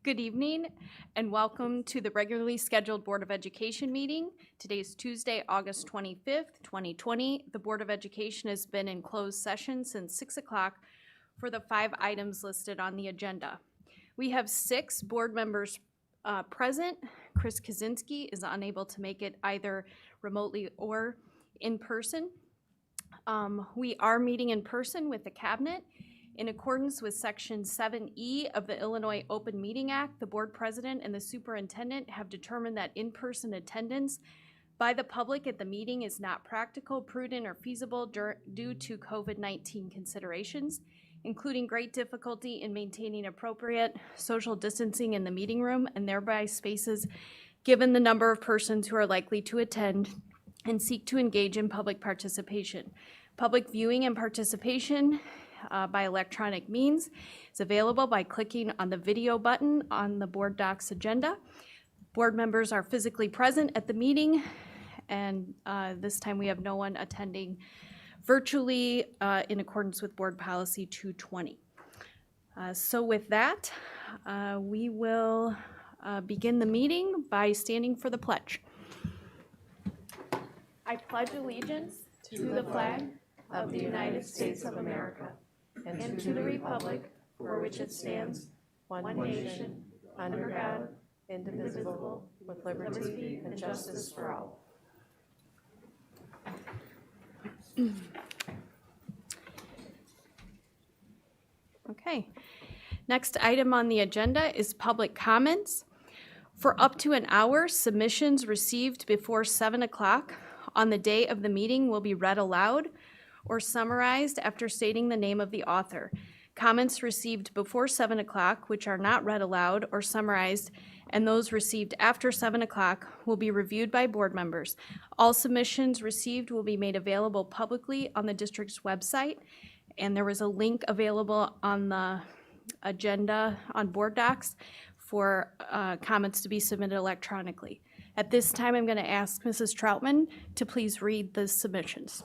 Good evening and welcome to the regularly scheduled Board of Education meeting. Today is Tuesday, August 25th, 2020. The Board of Education has been in closed session since 6 o'clock for the 5 items listed on the agenda. We have 6 board members present. Chris Kaczynski is unable to make it either remotely or in person. We are meeting in person with the cabinet. In accordance with Section 7E of the Illinois Open Meeting Act, the board president and the superintendent have determined that in-person attendance by the public at the meeting is not practical, prudent, or feasible due to COVID-19 considerations, including great difficulty in maintaining appropriate social distancing in the meeting room and thereby spaces given the number of persons who are likely to attend and seek to engage in public participation. Public viewing and participation by electronic means is available by clicking on the video button on the board docs agenda. Board members are physically present at the meeting, and this time we have no one attending virtually in accordance with Board Policy 220. So with that, we will begin the meeting by standing for the pledge. I pledge allegiance to the flag of the United States of America and to the republic for which it stands, one nation, under God, indivisible, with liberty and justice for all. Okay. Next item on the agenda is public comments. For up to an hour, submissions received before 7 o'clock on the day of the meeting will be read aloud or summarized after stating the name of the author. Comments received before 7 o'clock, which are not read aloud or summarized, and those received after 7 o'clock will be reviewed by board members. All submissions received will be made available publicly on the district's website, and there was a link available on the agenda on board docs for comments to be submitted electronically. At this time, I'm going to ask Mrs. Troutman to please read the submissions.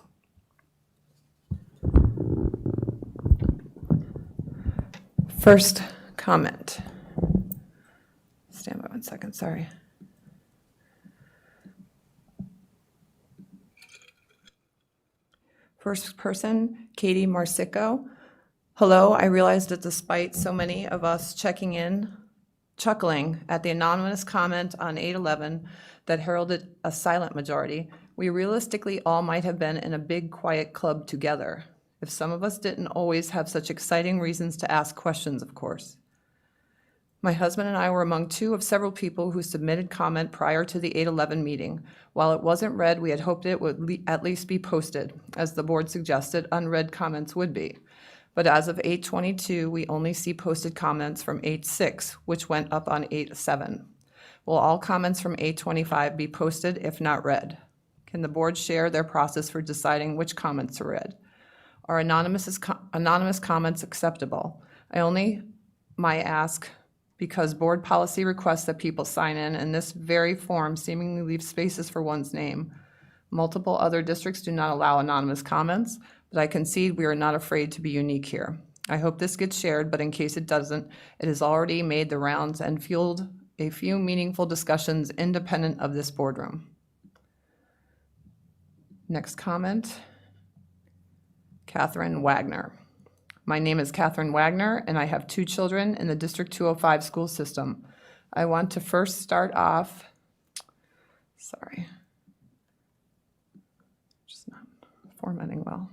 First comment. Stand by 1 second, sorry. First person, Katie Marsico. Hello, I realize that despite so many of us chuckling at the anonymous comment on 8/11 that heralded a silent majority, we realistically all might have been in a big quiet club together. If some of us didn't always have such exciting reasons to ask questions, of course. My husband and I were among 2 of several people who submitted comment prior to the 8/11 meeting. While it wasn't read, we had hoped it would at least be posted, as the board suggested unread comments would be. But as of 8/22, we only see posted comments from 8/6, which went up on 8/7. Will all comments from 8/25 be posted if not read? Can the board share their process for deciding which comments are read? Are anonymous comments acceptable? I only might ask because board policy requests that people sign in, and this very form seemingly leaves spaces for one's name. Multiple other districts do not allow anonymous comments, but I concede we are not afraid to be unique here. I hope this gets shared, but in case it doesn't, it has already made the rounds and fueled a few meaningful discussions independent of this boardroom. Next comment. Catherine Wagner. My name is Catherine Wagner, and I have 2 children in the District 205 school system. I want to first start off, just not formatting well.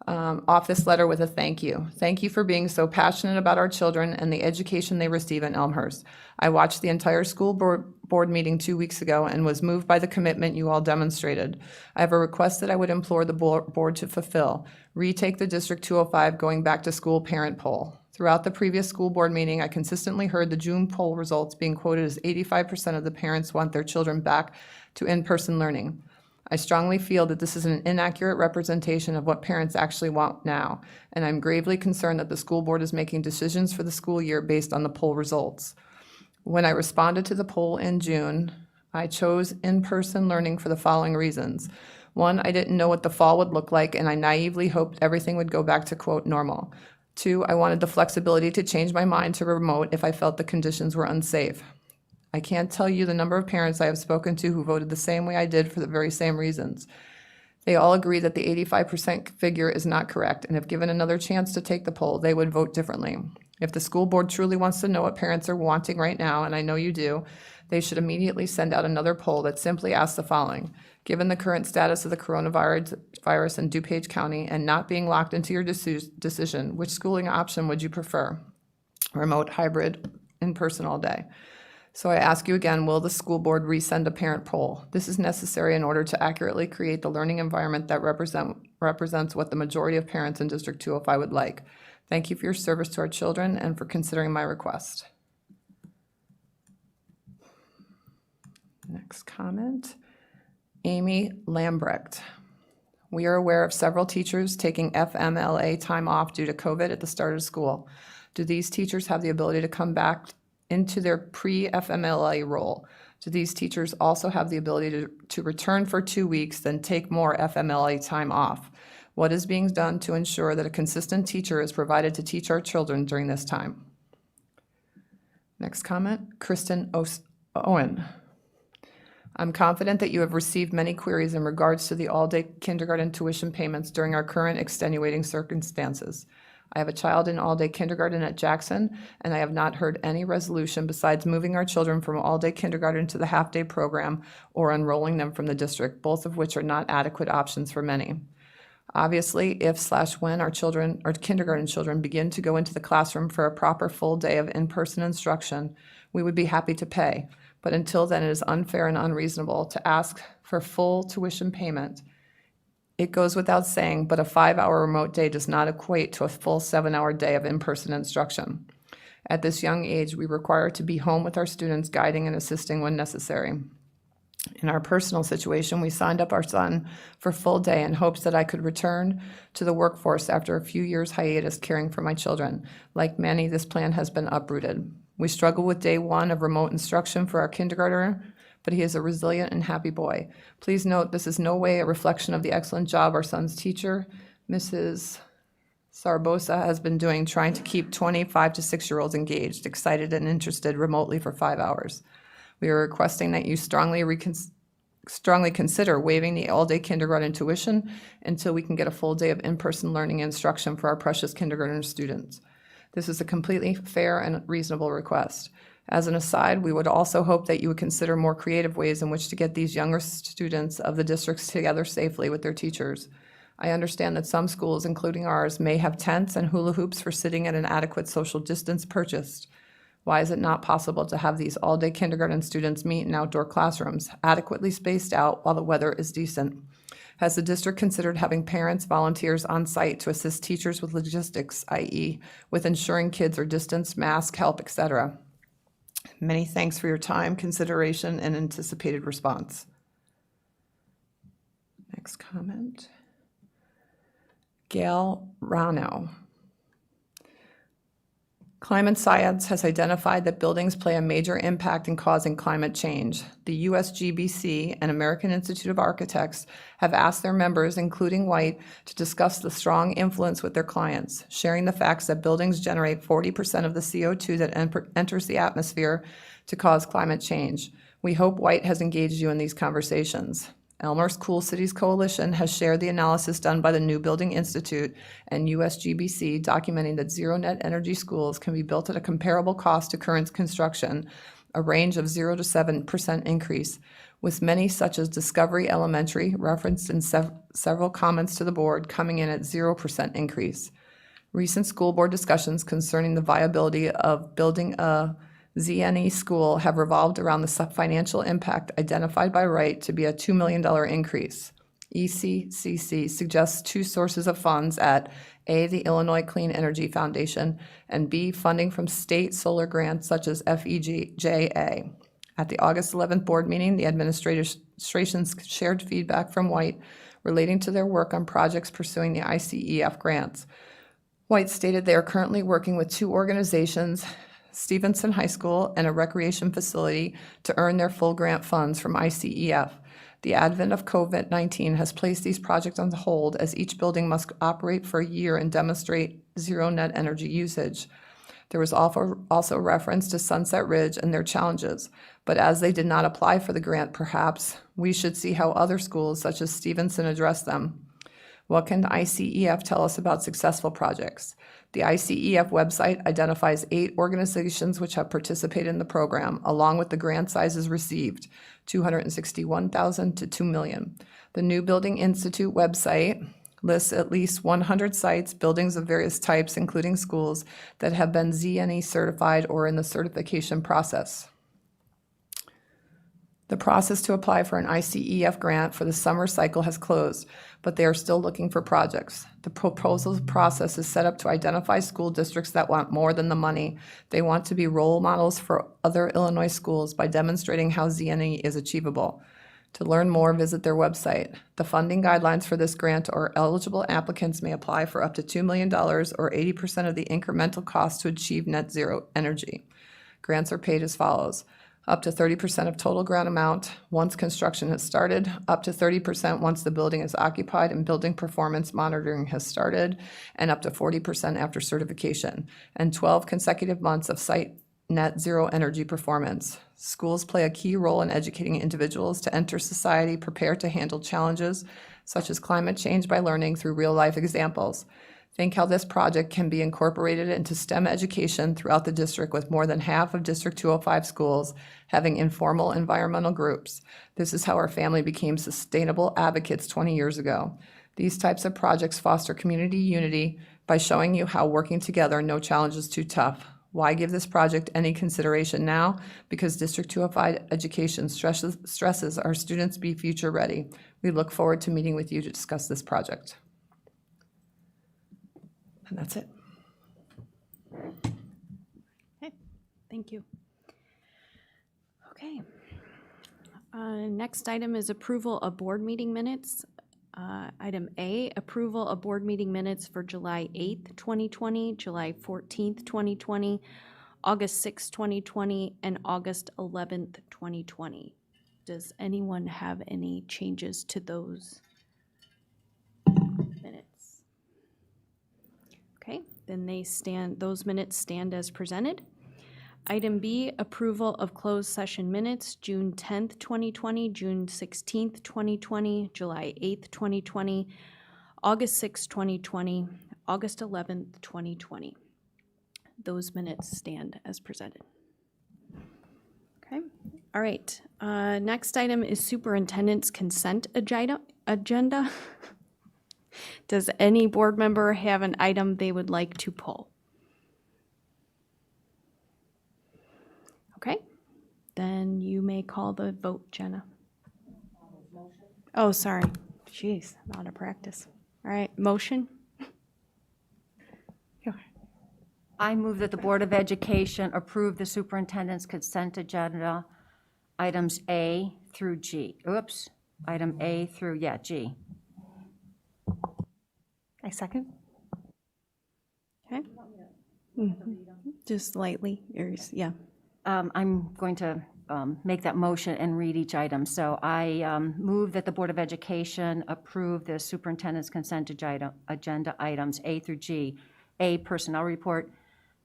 Off this letter with a thank you. Thank you for being so passionate about our children and the education they receive in Elmhurst. I watched the entire school board meeting 2 weeks ago and was moved by the commitment you all demonstrated. I have a request that I would implore the board to fulfill. Retake the District 205 going back to school parent poll. Throughout the previous school board meeting, I consistently heard the June poll results being quoted as 85% of the parents want their children back to in-person learning. I strongly feel that this is an inaccurate representation of what parents actually want now, and I'm gravely concerned that the school board is making decisions for the school year based on the poll results. When I responded to the poll in June, I chose in-person learning for the following reasons. 1, I didn't know what the fall would look like, and I naively hoped everything would go back to, quote, normal. 2, I wanted the flexibility to change my mind to remote if I felt the conditions were unsafe. I can't tell you the number of parents I have spoken to who voted the same way I did for the very same reasons. They all agree that the 85% figure is not correct, and if given another chance to take the poll, they would vote differently. If the school board truly wants to know what parents are wanting right now, and I know you do, they should immediately send out another poll that simply asks the following. Given the current status of the coronavirus in DuPage County and not being locked into your decision, which schooling option would you prefer? Remote, hybrid, in-person all day? So I ask you again, will the school board resend a parent poll? This is necessary in order to accurately create the learning environment that represents what the majority of parents in District 205 would like. Thank you for your service to our children and for considering my request. Next comment, Amy Lambrecht. We are aware of several teachers taking FMLA time off due to COVID at the start of school. Do these teachers have the ability to come back into their pre-FMLA role? Do these teachers also have the ability to return for 2 weeks, then take more FMLA time off? What is being done to ensure that a consistent teacher is provided to teach our children during this time? Next comment, Kristen Owen. I'm confident that you have received many queries in regards to the all-day kindergarten tuition payments during our current extenuating circumstances. I have a child in all-day kindergarten at Jackson, and I have not heard any resolution besides moving our children from all-day kindergarten to the half-day program or enrolling them from the district, both of which are not adequate options for many. Obviously, if/when our kindergarten children begin to go into the classroom for a proper full day of in-person instruction, we would be happy to pay. But until then, it is unfair and unreasonable to ask for full tuition payment. It goes without saying, but a 5-hour remote day does not equate to a full 7-hour day of in-person instruction. At this young age, we require to be home with our students, guiding and assisting when necessary. In our personal situation, we signed up our son for full day in hopes that I could return to the workforce after a few years hiatus caring for my children. Like many, this plan has been uprooted. We struggle with day 1 of remote instruction for our kindergartner, but he is a resilient and happy boy. Please note, this is no way a reflection of the excellent job our son's teacher, Mrs. Sarbosa, has been doing trying to keep 5 to 6-year-olds engaged, excited, and interested remotely for 5 hours. We are requesting that you strongly consider waiving the all-day kindergarten tuition until we can get a full day of in-person learning and instruction for our precious kindergarten students. This is a completely fair and reasonable request. As an aside, we would also hope that you would consider more creative ways in which to get these younger students of the districts together safely with their teachers. I understand that some schools, including ours, may have tents and hula hoops for sitting at an adequate social distance purchased. Why is it not possible to have these all-day kindergarten students meet in outdoor classrooms, adequately spaced out while the weather is decent? Has the district considered having parents, volunteers on site to assist teachers with logistics, i.e., with ensuring kids are distanced, mask, help, etc.? Many thanks for your time, consideration, and anticipated response. Next comment. Gail Rano. Climate science has identified that buildings play a major impact in causing climate change. The USGBC and American Institute of Architects have asked their members, including White, to discuss the strong influence with their clients, sharing the facts that buildings generate 40% of the CO2 that enters the atmosphere to cause climate change. We hope White has engaged you in these conversations. Elmhurst Cool Cities Coalition has shared the analysis done by the New Building Institute and USGBC documenting that zero net energy schools can be built at a comparable cost to current construction, a range of 0 to 7% increase, with many such as Discovery Elementary, referenced in several comments to the board, coming in at 0% increase. Recent school board discussions concerning the viability of building a ZNE school have revolved around the financial impact identified by Wright to be a $2 million increase. ECCC suggests 2 sources of funds at A, the Illinois Clean Energy Foundation, and B, funding from state solar grants such as FEJA. At the August 11th board meeting, the administration's shared feedback from White relating to their work on projects pursuing the ICEF grants. White stated they are currently working with 2 organizations, Stevenson High School and a recreation facility, to earn their full grant funds from ICEF. The advent of COVID-19 has placed these projects on hold as each building must operate for a year and demonstrate zero net energy usage. There was also reference to Sunset Ridge and their challenges, but as they did not apply for the grant, perhaps we should see how other schools such as Stevenson address them. What can the ICEF tell us about successful projects? The ICEF website identifies 8 organizations which have participated in the program, along with the grant sizes received, $261,000 to $2 million. The New Building Institute website lists at least 100 sites, buildings of various types, including schools, that have been ZNE certified or in the certification process. The process to apply for an ICEF grant for the summer cycle has closed, but they are still looking for projects. The proposal process is set up to identify school districts that want more than the money. They want to be role models for other Illinois schools by demonstrating how ZNE is achievable. To learn more, visit their website. The funding guidelines for this grant are eligible applicants may apply for up to $2 million or 80% of the incremental cost to achieve net zero energy. Grants are paid as follows. Up to 30% of total grant amount once construction has started, up to 30% once the building is occupied and building performance monitoring has started, and up to 40% after certification, and 12 consecutive months of site net zero energy performance. Schools play a key role in educating individuals to enter society prepared to handle challenges such as climate change by learning through real-life examples. Think how this project can be incorporated into STEM education throughout the district, with more than half of District 205 schools having informal environmental groups. This is how our family became sustainable advocates 20 years ago. These types of projects foster community unity by showing you how working together, no challenge is too tough. Why give this project any consideration now? Because District 205 education stresses our students be future ready. We look forward to meeting with you to discuss this project. And that's it. Okay, thank you. Okay. Next item is approval of board meeting minutes. Item A, approval of board meeting minutes for July 8th, 2020, July 14th, 2020, August 6th, 2020, and August 11th, 2020. Does anyone have any changes to those minutes? Okay, then those minutes stand as presented. Item B, approval of closed session minutes, June 10th, 2020, June 16th, 2020, July 8th, 2020, August 6th, 2020, August 11th, 2020. Those minutes stand as presented. Okay, all right. Next item is superintendent's consent agenda. Does any board member have an item they would like to pull? Okay, then you may call the vote, Jenna. Oh, sorry. Jeez, I'm out of practice. All right, motion? I move that the Board of Education approve the superintendent's consent agenda, items A through G. Oops, item A through, G. I second. Okay. Just lightly, yeah. I'm going to make that motion and read each item. So I move that the Board of Education approve the superintendent's consent agenda items A through G. A, personnel report.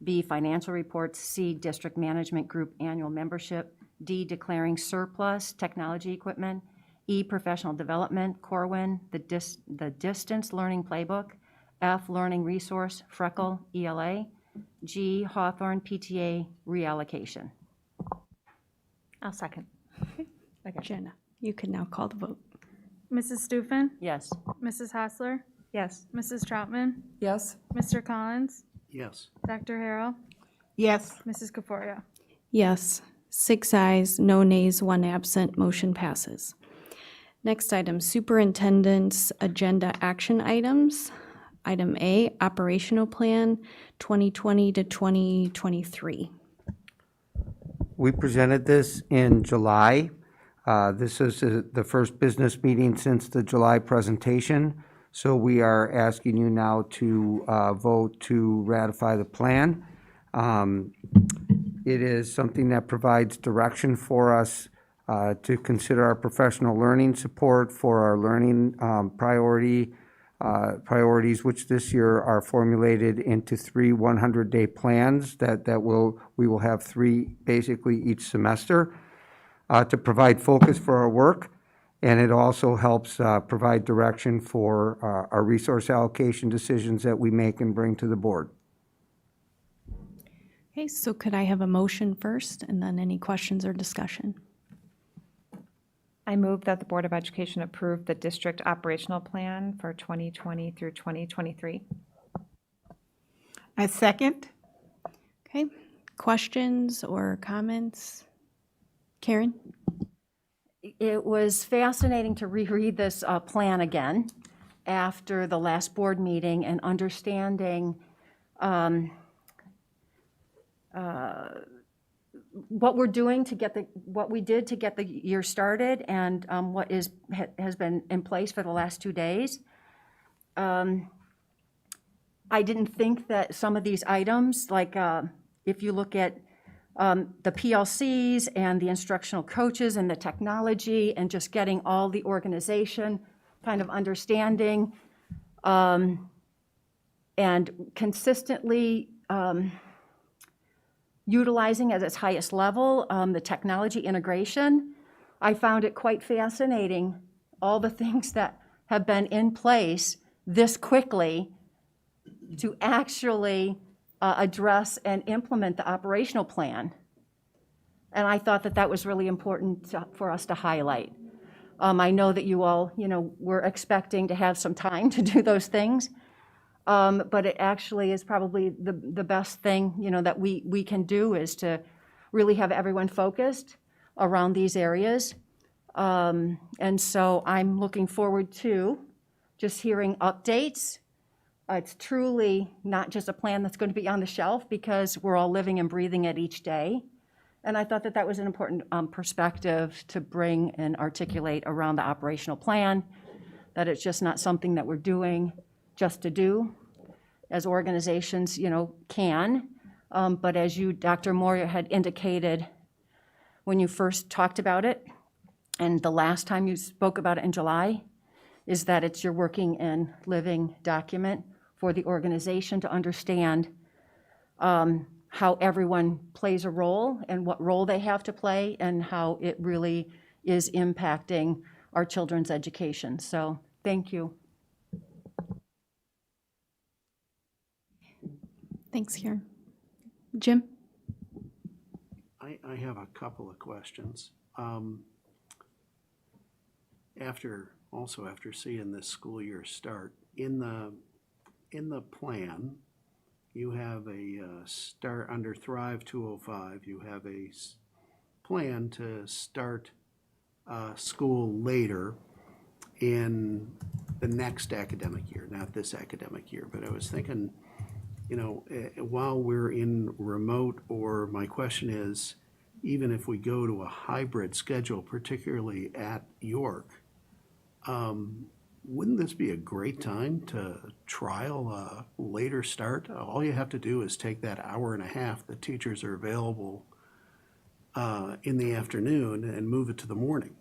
B, financial reports. C, district management group annual membership. D, declaring surplus technology equipment. E, professional development, Corwin, the distance learning playbook. F, learning resource, Freckle, ELA. G, Hawthorne PTA reallocation. I'll second. Jenna, you can now call the vote. Mrs. Stufen, Yes. Mrs. Hassler, Yes. Mrs. Troutman, Yes? Mr. Collins, Yes. Dr. Harrell, Yes. Mrs. Kaforia. Yes, 6 ayes, no nays, 1 absent, motion passes. Next item, superintendent's agenda action items. Item A, operational plan 2020 to 2023. We presented this in July. This is the first business meeting since the July presentation. So we are asking you now to vote to ratify the plan. It is something that provides direction for us to consider our professional learning support for our learning priorities, which this year are formulated into 3 100-day plans we will have 3 basically each semester to provide focus for our work. And it also helps provide direction for our resource allocation decisions that we make and bring to the board. Okay, so could I have a motion first and then any questions or discussion? I move that the Board of Education approve the district operational plan for 2020 through 2023. I second. Okay, questions or comments? Karen? It was fascinating to reread this plan again after the last board meeting and understanding what we're doing to get what we did to get the year started and what has been in place for the last 2 days. I didn't think that some of these items, like if you look at the PLCs and the instructional coaches and the technology and just getting all the organization kind of understanding and consistently utilizing at its highest level the technology integration. I found it quite fascinating, all the things that have been in place this quickly to actually address and implement the operational plan. And I thought that that was really important for us to highlight. I know that you all, were expecting to have some time to do those things, but it actually is probably the best thing, that we can do is to really have everyone focused around these areas. And so I'm looking forward to just hearing updates. It's truly not just a plan that's going to be on the shelf because we're all living and breathing it each day. And I thought that that was an important perspective to bring and articulate around the operational plan, that it's just not something that we're doing just to do, as organizations, can. But as you, Dr. Moria, had indicated when you first talked about it, and the last time you spoke about it in July, is that it's your working and living document for the organization to understand how everyone plays a role and what role they have to play and how it really is impacting our children's education. So thank you. Thanks, Karen. Jim? I have a couple of questions. After seeing this school year start, in the plan, you have a start under Thrive 205. You have a plan to start school later in the next academic year, not this academic year. But I was thinking, while we're in remote, or my question is, even if we go to a hybrid schedule, particularly at York, wouldn't this be a great time to trial a later start? All you have to do is take that hour and a half that teachers are available in the afternoon and move it to the morning.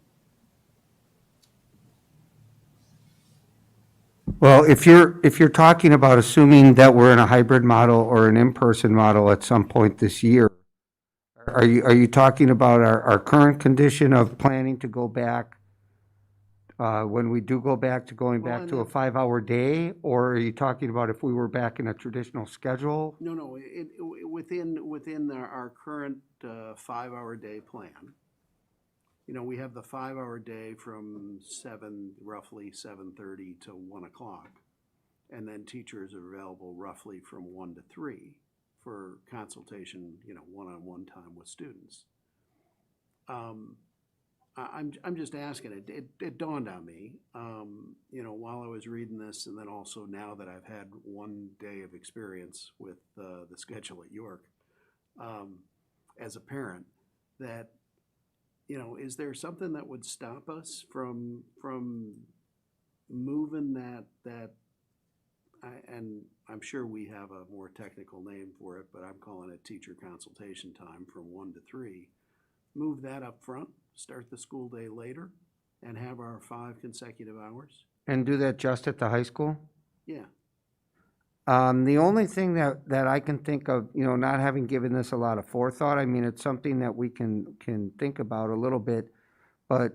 Well, if you're talking about assuming that we're in a hybrid model or an in-person model at some point this year, are you talking about our current condition of planning to go back, when we do go back to going back to a 5-hour day, or are you talking about if we were back in a traditional schedule? No, within our current 5-hour day plan. We have the 5-hour day from roughly 7:30 to 1 o'clock. And then teachers are available roughly from 1 to 3 for consultation, one-on-one time with students. I'm just asking, it dawned on me, while I was reading this, and then also now that I've had 1 day of experience with the schedule at York, as a parent, that, is there something that would stop us from moving that, and I'm sure we have a more technical name for it, but I'm calling it teacher consultation time from 1 to 3, move that up front, start the school day later, and have our 5 consecutive hours? And do that just at the high school? Yeah. The only thing that I can think of, not having given this a lot of forethought, I mean, it's something that we can think about a little bit, but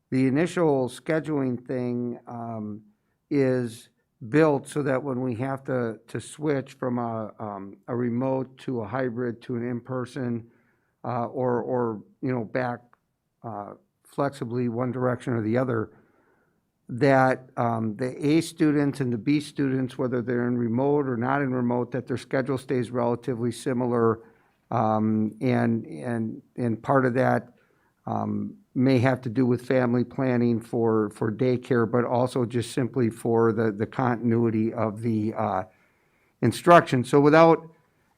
the initial scheduling thing is built so that when we have to switch from a remote to a hybrid to an in-person, or back flexibly one direction or the other, that the A students and the B students, whether they're in remote or not in remote, that their schedule stays relatively similar. And part of that may have to do with family planning for daycare, but also just simply for the continuity of the instruction. So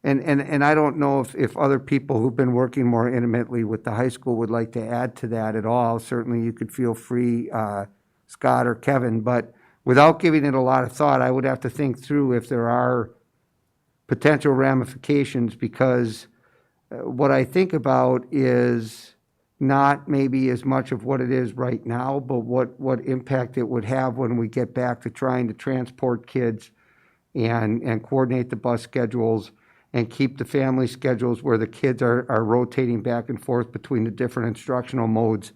and I don't know if other people who've been working more intimately with the high school would like to add to that at all. Certainly you could feel free, Scott or Kevin, but without giving it a lot of thought, I would have to think through if there are potential ramifications, because what I think about is not maybe as much of what it is right now, but what impact it would have when we get back to trying to transport kids and coordinate the bus schedules and keep the family schedules where the kids are rotating back and forth between the different instructional modes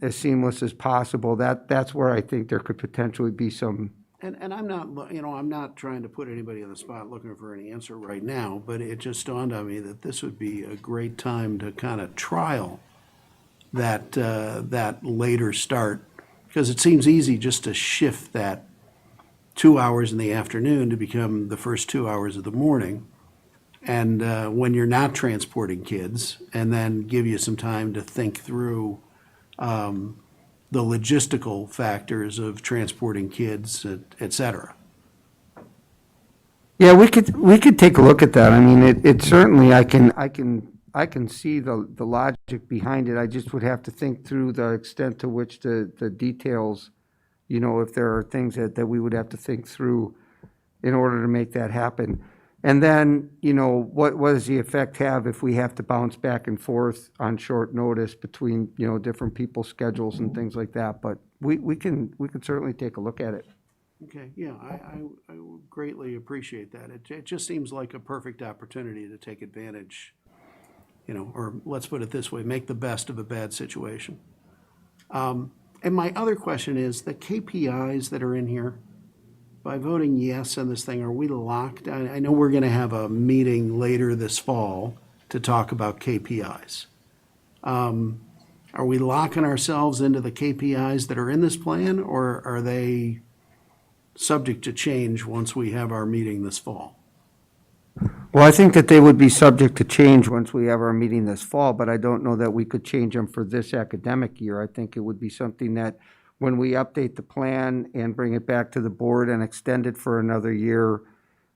as seamless as possible. That's where I think there could potentially be some. And I'm not, I'm not trying to put anybody on the spot looking for an answer right now, but it just dawned on me that this would be a great time to kind of trial that later start, because it seems easy just to shift that 2 hours in the afternoon to become the first 2 hours of the morning. And when you're not transporting kids, and then give you some time to think through the logistical factors of transporting kids, et cetera. Yeah, we could take a look at that. I mean, it certainly, I can see the logic behind it. I just would have to think through the extent to which the details, if there are things that we would have to think through in order to make that happen. And then, what does the effect have if we have to bounce back and forth on short notice between, different people's schedules and things like that? But we can certainly take a look at it. Okay, yeah, I would greatly appreciate that. It just seems like a perfect opportunity to take advantage, or let's put it this way, make the best of a bad situation. And my other question is, the KPIs that are in here, by voting yes on this thing, are we locked? I know we're going to have a meeting later this fall to talk about KPIs. Are we locking ourselves into the KPIs that are in this plan, or are they subject to change once we have our meeting this fall? Well, I think that they would be subject to change once we have our meeting this fall, but I don't know that we could change them for this academic year. I think it would be something that when we update the plan and bring it back to the board and extend it for another year,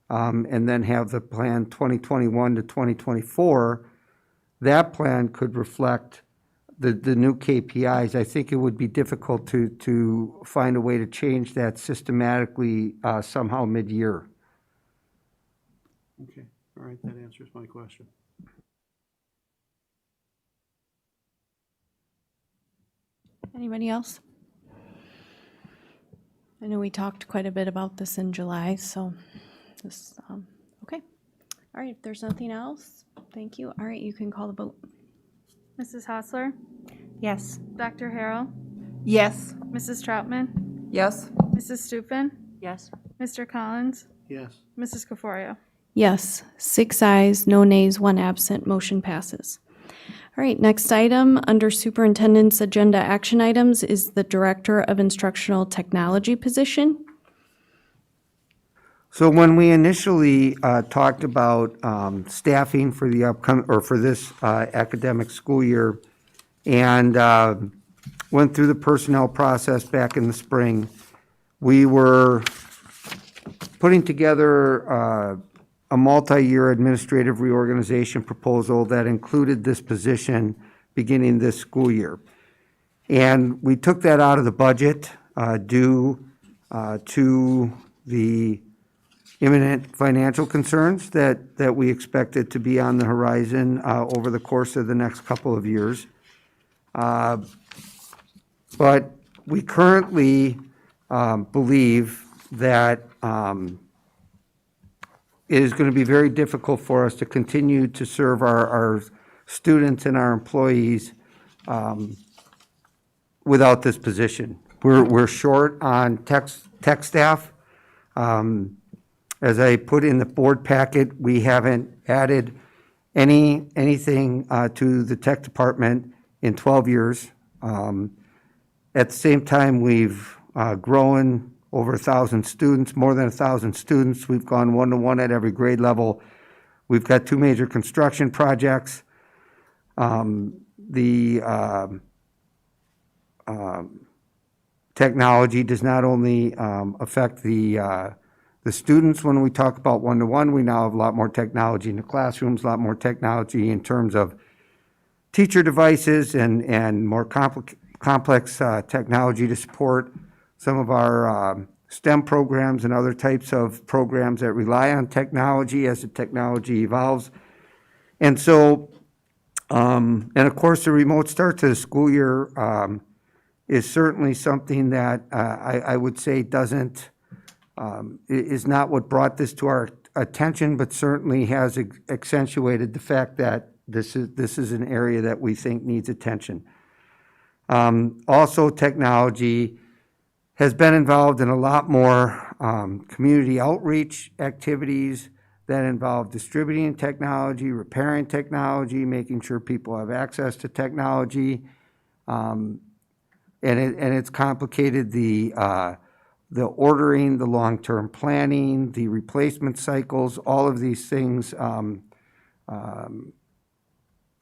and then have the plan 2021 to 2024, that plan could reflect the new KPIs. I think it would be difficult to find a way to change that systematically somehow mid-year. Okay, all right, that answers my question. Anybody else? I know we talked quite a bit about this in July, so this, okay. All right, if there's nothing else, thank you. All right, you can call the vote. Mrs. Hassler, Yes. Dr. Harrell, Yes. Mrs. Troutman, Yes? Mrs. Stupen, Yes. Mr. Collins, Yes. Mrs. Caforio. Yes, 6 ayes, no nays, 1 absent, motion passes. All right, next item under Superintendent's agenda action items is the Director of Instructional Technology position. So when we initially talked about staffing for the upcoming, or for this academic school year, and went through the personnel process back in the spring, we were putting together a multi-year administrative reorganization proposal that included this position beginning this school year. And we took that out of the budget due to the imminent financial concerns that we expected to be on the horizon over the course of the next couple of years. But we currently believe that it is going to be very difficult for us to continue to serve our students and our employees without this position. We're short on tech staff. As I put in the board packet, we haven't added anything to the tech department in 12 years. At the same time, we've grown over 1,000 students, more than 1,000 students. We've gone one-to-one at every grade level. We've got 2 major construction projects. The technology does not only affect the students when we talk about one-to-one. We now have a lot more technology in the classrooms, a lot more technology in terms of teacher devices and more complex technology to support some of our STEM programs and other types of programs that rely on technology as the technology evolves. And so, and of course, the remote start to the school year is certainly something that I would say is not what brought this to our attention, but certainly has accentuated the fact that this is an area that we think needs attention. Also, technology has been involved in a lot more community outreach activities that involve distributing technology, repairing technology, making sure people have access to technology. And it's complicated the ordering, the long-term planning, the replacement cycles, all of these things.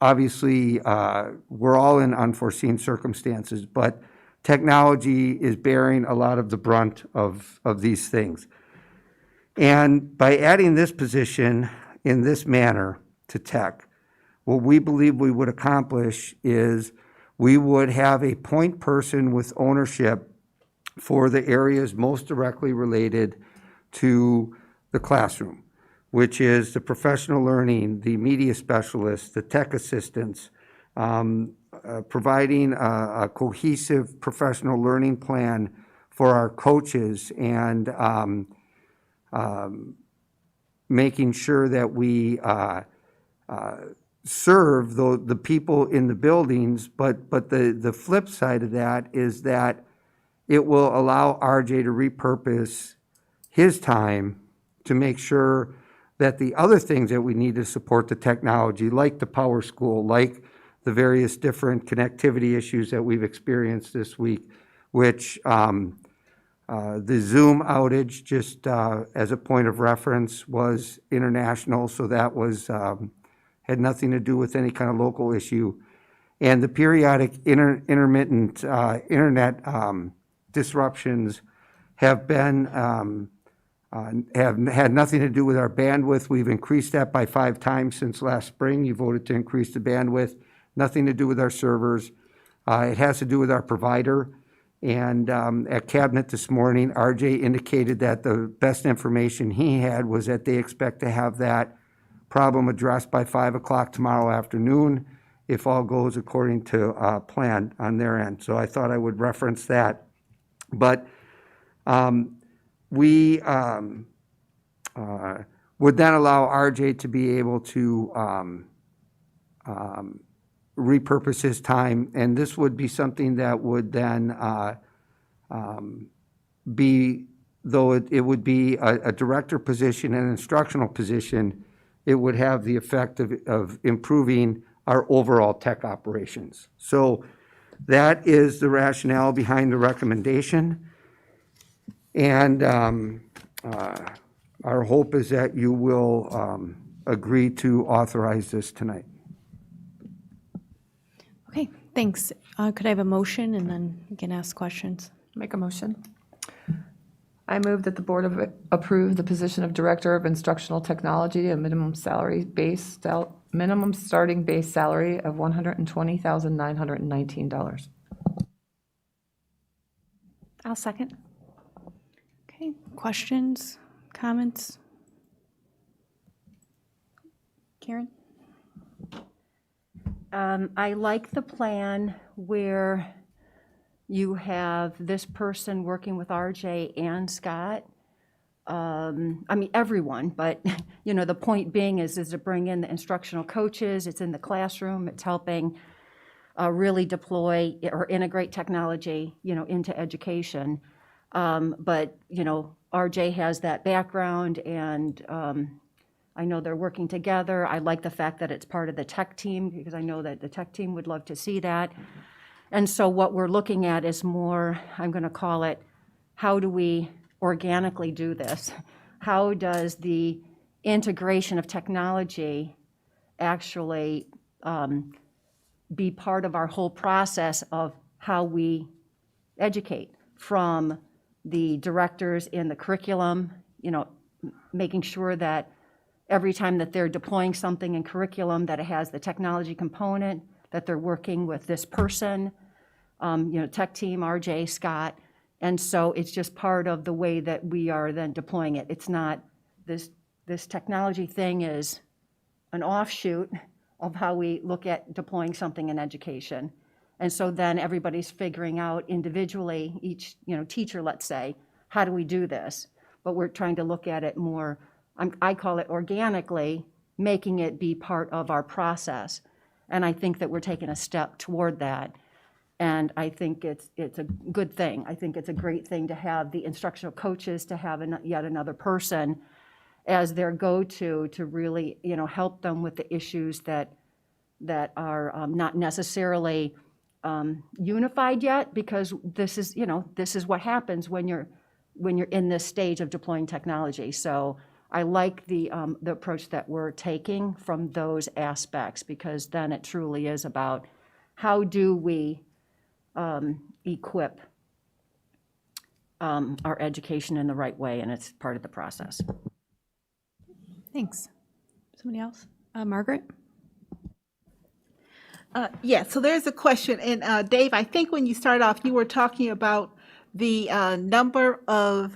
Obviously, we're all in unforeseen circumstances, but technology is bearing a lot of the brunt of these things. And by adding this position in this manner to tech, what we believe we would accomplish is we would have a point person with ownership for the areas most directly related to the classroom, which is the professional learning, the media specialists, the tech assistants, providing a cohesive professional learning plan for our coaches, and making sure that we serve the people in the buildings. But the flip side of that is that it will allow RJ to repurpose his time to make sure that the other things that we need to support the technology, like the Power School, like the various different connectivity issues that we've experienced this week, which the Zoom outage, just as a point of reference, was international, so that was had nothing to do with any kind of local issue. And the periodic intermittent internet disruptions have been have had nothing to do with our bandwidth. We've increased that by 5 times since last spring. You voted to increase the bandwidth. Nothing to do with our servers. It has to do with our provider. And at Cabinet this morning, RJ indicated that the best information he had was that they expect to have that problem addressed by 5 o'clock tomorrow afternoon, if all goes according to plan on their end. So I thought I would reference that. But we would then allow RJ to be able to repurpose his time, and this would be something that would then be, though it would be a director position, an instructional position, it would have the effect of improving our overall tech operations. So that is the rationale behind the recommendation. And our hope is that you will agree to authorize this tonight. Okay, thanks. Could I have a motion, and then we can ask questions? Make a motion. I move that the board approve the position of Director of Instructional Technology, a minimum starting base salary of $120,919. I'll second. Okay, questions, comments? Karen? I like the plan where you have this person working with RJ and Scott. I mean, everyone, but, you know, the point being is to bring in the instructional coaches, it's in the classroom, it's helping really deploy or integrate technology, you know, into education. But, you know, RJ has that background, and I know they're working together. I like the fact that it's part of the tech team, because I know that the tech team would love to see that. And so what we're looking at is more, I'm going to call it, how do we organically do this? How does the integration of technology actually be part of our whole process of how we educate, from the directors in the curriculum, you know, making sure that every time that they're deploying something in curriculum, that it has the technology component, that they're working with this person, you know, tech team, RJ, Scott. And so it's just part of the way that we are then deploying it. It's not, this technology thing is an offshoot of how we look at deploying something in education. And so then everybody's figuring out individually, each, you know, teacher, let's say, how do we do this? But we're trying to look at it more, I call it organically, making it be part of our process. And I think that we're taking a step toward that. And I think it's a good thing. I think it's a great thing to have the instructional coaches, to have yet another person as their go-to to really, you know, help them with the issues that are not necessarily unified yet, because this is, you know, this is what happens when you're in this stage of deploying technology. So I like the approach that we're taking from those aspects, because then it truly is about how do we equip our education in the right way, and it's part of the process. Thanks. Somebody else? Margaret? Yeah, so there's a question, and Dave, I think when you started off, you were talking about the number of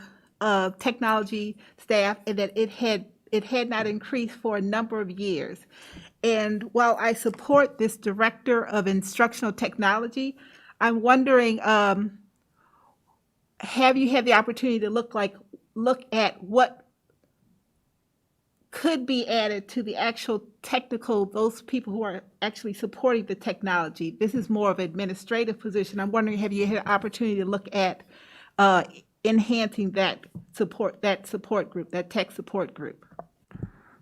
technology staff, and that it had not increased for a number of years. And while I support this director of instructional technology, I'm wondering, have you had the opportunity to look at what could be added to the actual technical, those people who are actually supporting the technology? This is more of an administrative position. I'm wondering, have you had an opportunity to look at enhancing that support group, that tech support group?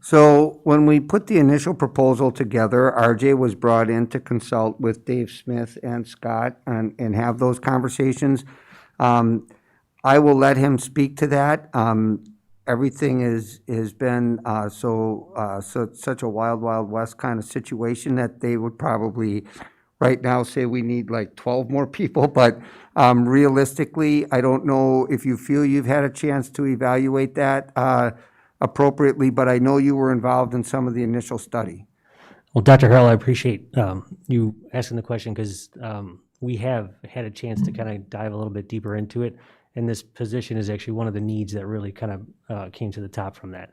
So when we put the initial proposal together, RJ was brought in to consult with Dave Smith and Scott and have those conversations. I will let him speak to that. Everything has been such a wild, wild west kind of situation that they would probably right now say we need like 12 more people. But realistically, I don't know if you feel you've had a chance to evaluate that appropriately, but I know you were involved in some of the initial study. Well, Dr. Harrell, I appreciate you asking the question, because we have had a chance to kind of dive a little bit deeper into it. And this position is actually one of the needs that really kind of came to the top from that.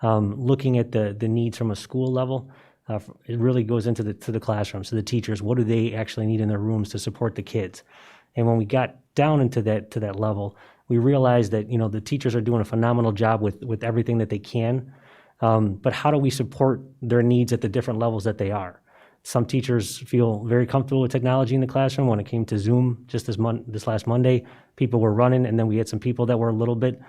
Looking at the needs from a school level, it really goes into the classroom. So the teachers, what do they actually need in their rooms to support the kids? And when we got down into that level, we realized that, you know, the teachers are doing a phenomenal job with everything that they can. But how do we support their needs at the different levels that they are? Some teachers feel very comfortable with technology in the classroom. When it came to Zoom just this last Monday, people were running, and then we had some people that were a little bit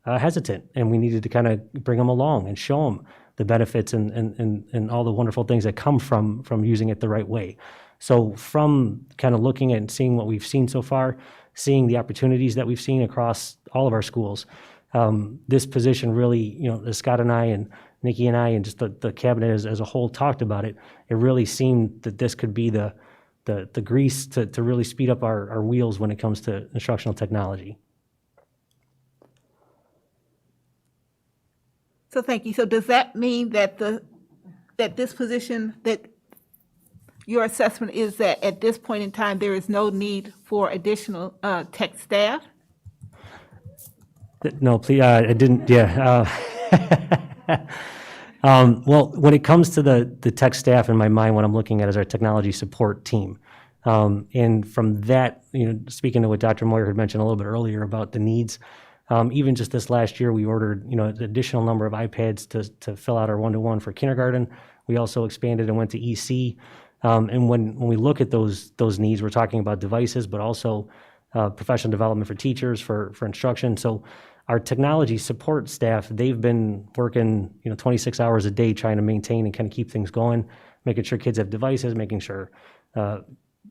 hesitant, and we needed to kind of bring them along and show them the benefits and all the wonderful things that come from using it the right way. So from kind of looking at and seeing what we've seen so far, seeing the opportunities that we've seen across all of our schools, this position really, you know, as Scott and I and Nikki and I and just the cabinet as a whole talked about it, it really seemed that this could be the grease to really speed up our wheels when it comes to instructional technology. So thank you. So does that mean that this position, that your assessment is that at this point in time, there is no need for additional tech staff? No, please, I didn't, yeah. Well, when it comes to the tech staff, in my mind, what I'm looking at is our technology support team. And from that, speaking to what Dr. Moyer had mentioned a little bit earlier about the needs, even just this last year, we ordered, an additional number of iPads to fill out our one-to-one for kindergarten. We also expanded and went to EC. And when we look at those needs, we're talking about devices, but also professional development for teachers, for instruction. So our technology support staff, they've been working, 26 hours a day trying to maintain and kind of keep things going, making sure kids have devices, making sure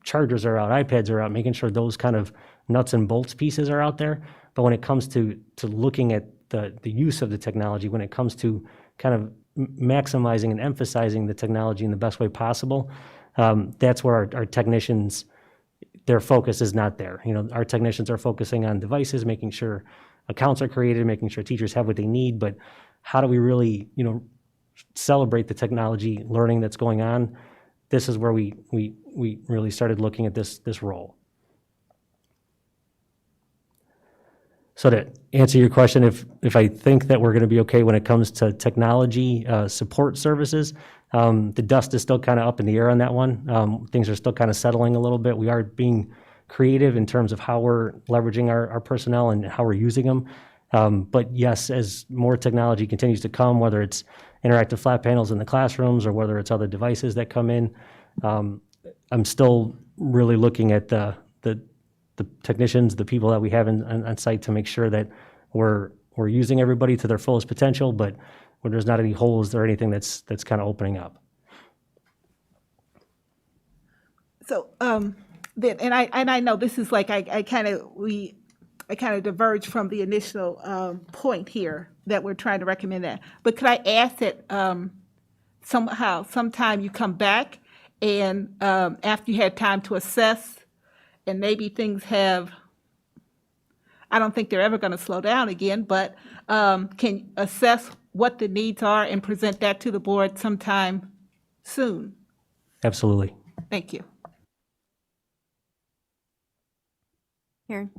chargers are out, iPads are out, making sure those kind of nuts and bolts pieces are out there. But when it comes to looking at the use of the technology, when it comes to kind of maximizing and emphasizing the technology in the best way possible, that's where our technicians, their focus is not there. Our technicians are focusing on devices, making sure accounts are created, making sure teachers have what they need, but how do we really, celebrate the technology learning that's going on? This is where we really started looking at this role. So to answer your question, if I think that we're going to be okay when it comes to technology support services, the dust is still kind of up in the air on that one. Things are still kind of settling a little bit. We are being creative in terms of how we're leveraging our personnel and how we're using them. But yes, as more technology continues to come, whether it's interactive flat panels in the classrooms or whether it's other devices that come in, I'm still really looking at the technicians, the people that we have on site to make sure that we're using everybody to their fullest potential, but when there's not any holes or anything that's kind of opening up. So, then, and I know this is like, I kind of diverge from the initial point here that we're trying to recommend that. But could I ask that sometime you come back and after you had time to assess and maybe things have, I don't think they're ever going to slow down again, but can assess what the needs are and present that to the board sometime soon? Absolutely. Thank you. Karen?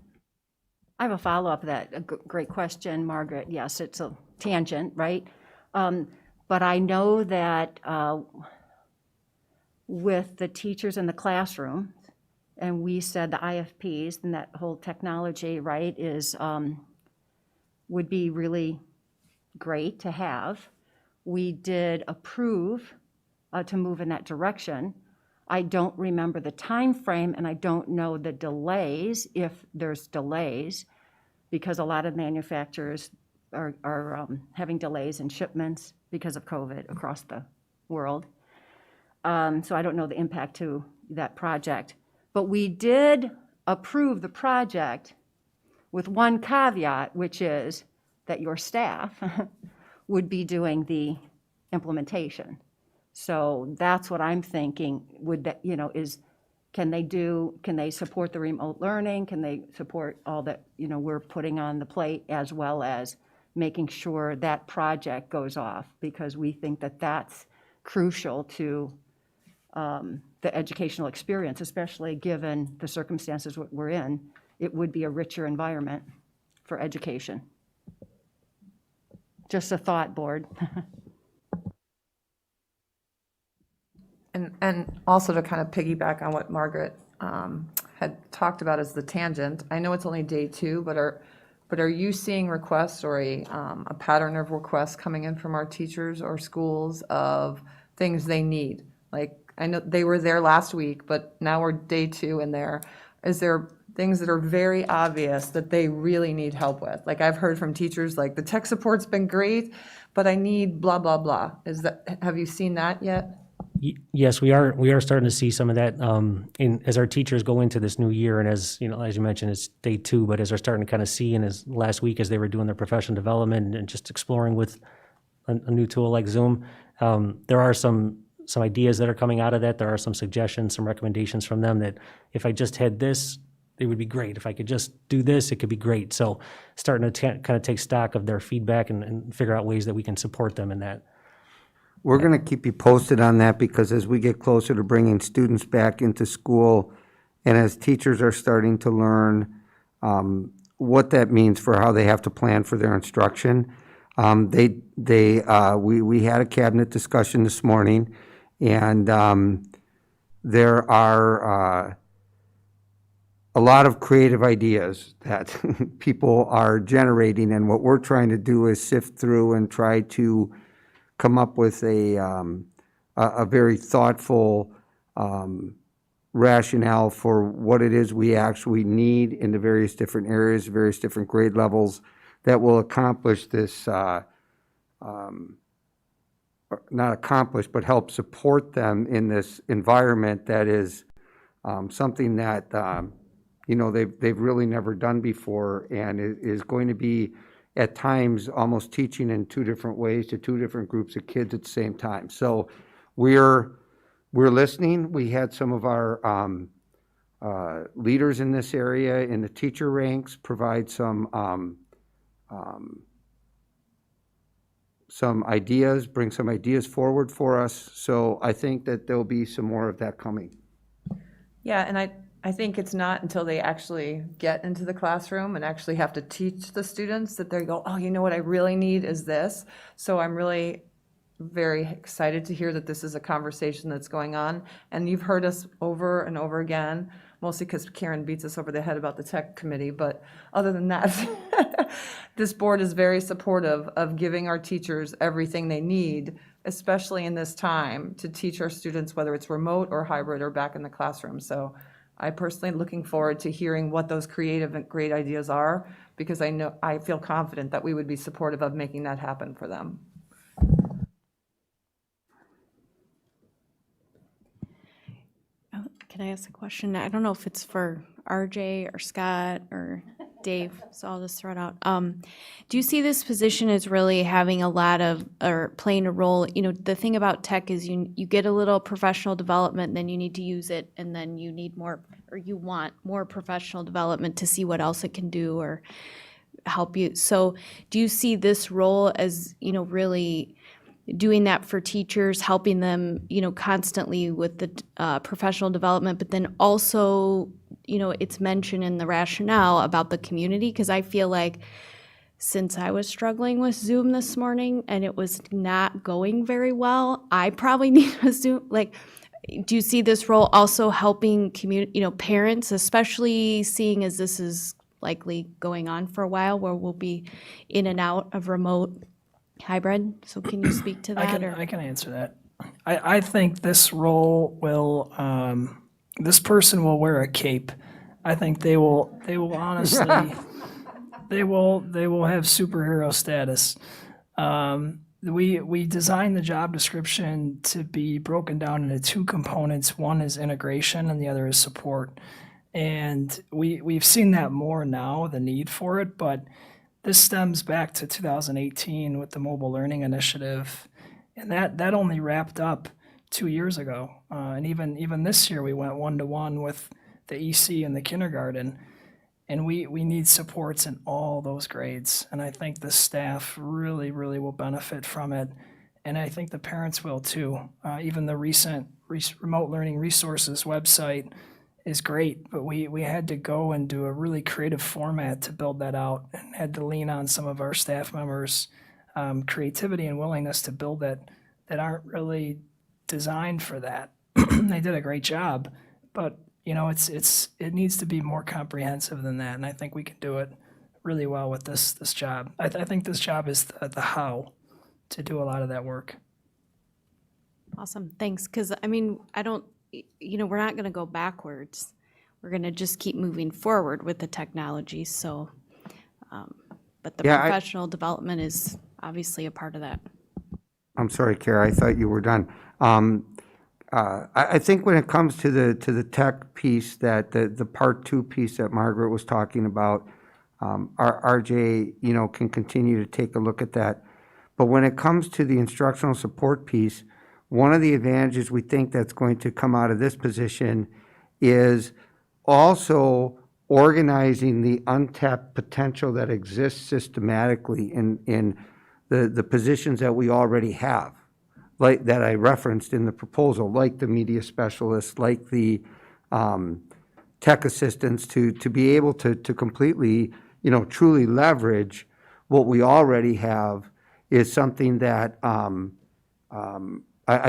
I have a follow-up to that. Great question, Margaret. Yes, it's a tangent, right? But I know that with the teachers in the classroom, and we said the IFPs and that whole technology, right, would be really great to have. We did approve to move in that direction. I don't remember the time frame, and I don't know the delays, if there's delays, because a lot of manufacturers are having delays in shipments because of COVID across the world. So I don't know the impact to that project. But we did approve the project with one caveat, which is that your staff would be doing the implementation. So that's what I'm thinking, can they support the remote learning? Can they support all that, we're putting on the plate, as well as making sure that project goes off? Because we think that that's crucial to the educational experience, especially given the circumstances we're in. It would be a richer environment for education. Just a thought, board. And also to kind of piggyback on what Margaret had talked about as the tangent, I know it's only day 2, but are you seeing requests or a pattern of requests coming in from our teachers or schools of things they need? Like, I know they were there last week, but now we're day 2 and is there things that are very obvious that they really need help with? Like, I've heard from teachers, like, the tech support's been great, but I need blah, blah, blah. Have you seen that yet? Yes, we are starting to see some of that as our teachers go into this new year, and as you mentioned, it's day 2, but as they're starting to kind of see, and as last week as they were doing their professional development and just exploring with a new tool like Zoom, there are some ideas that are coming out of that. There are some suggestions, some recommendations from them that if I just had this, it would be great. If I could just do this, it could be great. So starting to kind of take stock of their feedback and figure out ways that we can support them in that. We're going to keep you posted on that, because as we get closer to bringing students back into school, and as teachers are starting to learn what that means for how they have to plan for their instruction, We had a cabinet discussion this morning, and there are a lot of creative ideas that people are generating, and what we're trying to do is sift through and try to come up with a very thoughtful rationale for what it is we actually need in the various different areas, various different grade levels that will accomplish this, not accomplish, but help support them in this environment that is something that, they've really never done before, and it is going to be, at times, almost teaching in two different ways to two different groups of kids at the same time. So we're listening. We had some of our leaders in this area in the teacher ranks provide some ideas, bring some ideas forward for us. So I think that there'll be some more of that coming. Yeah, and I think it's not until they actually get into the classroom and actually have to teach the students that they go, oh, you know what I really need is this. So I'm really very excited to hear that this is a conversation that's going on. And you've heard us over and over again, mostly because Karen beats us over the head about the tech committee. But other than that, this board is very supportive of giving our teachers everything they need, especially in this time, to teach our students, whether it's remote or hybrid or back in the classroom. So I personally am looking forward to hearing what those creative and great ideas are, because I feel confident that we would be supportive of making that happen for them. Can I ask a question? I don't know if it's for RJ or Scott or Dave, so I'll just throw it out. Do you see this position as really having a lot of, or playing a role? The thing about tech is you get a little professional development, then you need to use it, and then you need more, or you want more professional development to see what else it can do or help you. So do you see this role as, really doing that for teachers, helping them, constantly with the professional development, but then also, it's mentioned in the rationale about the community, because I feel like since I was struggling with Zoom this morning and it was not going very well, I probably need a Zoom. Do you see this role also helping parents, especially seeing as this is likely going on for a while, where we'll be in and out of remote hybrid? So can you speak to that? I can answer that. I think this role will, this person will wear a cape. I think they will honestly, they will have superhero status. We designed the job description to be broken down into two components. One is integration and the other is support. And we've seen that more now, the need for it, but this stems back to 2018 with the Mobile Learning Initiative, and that only wrapped up 2 years ago. And even this year, we went one-to-one with the EC in the kindergarten, and we need supports in all those grades. And I think the staff really, really will benefit from it, and I think the parents will too. Even the recent Remote Learning Resources website is great, but we had to go and do a really creative format to build that out, and had to lean on some of our staff members' creativity and willingness to build it that aren't really designed for that. They did a great job, but it needs to be more comprehensive than that, and I think we can do it really well with this job. I think this job is the how to do a lot of that work. Awesome, thanks. Because I don't. We're not going to go backwards. We're going to just keep moving forward with the technology. So, but the professional development is obviously a part of that. I'm sorry, Kara, I thought you were done. I think when it comes to the tech piece, that the part two piece that Margaret was talking about, our RJ, can continue to take a look at that. But when it comes to the instructional support piece, one of the advantages we think that's going to come out of this position is also organizing the untapped potential that exists systematically in the positions that we already have, like that I referenced in the proposal, like the media specialists, like the tech assistants, to be able to completely, truly leverage what we already have is something that I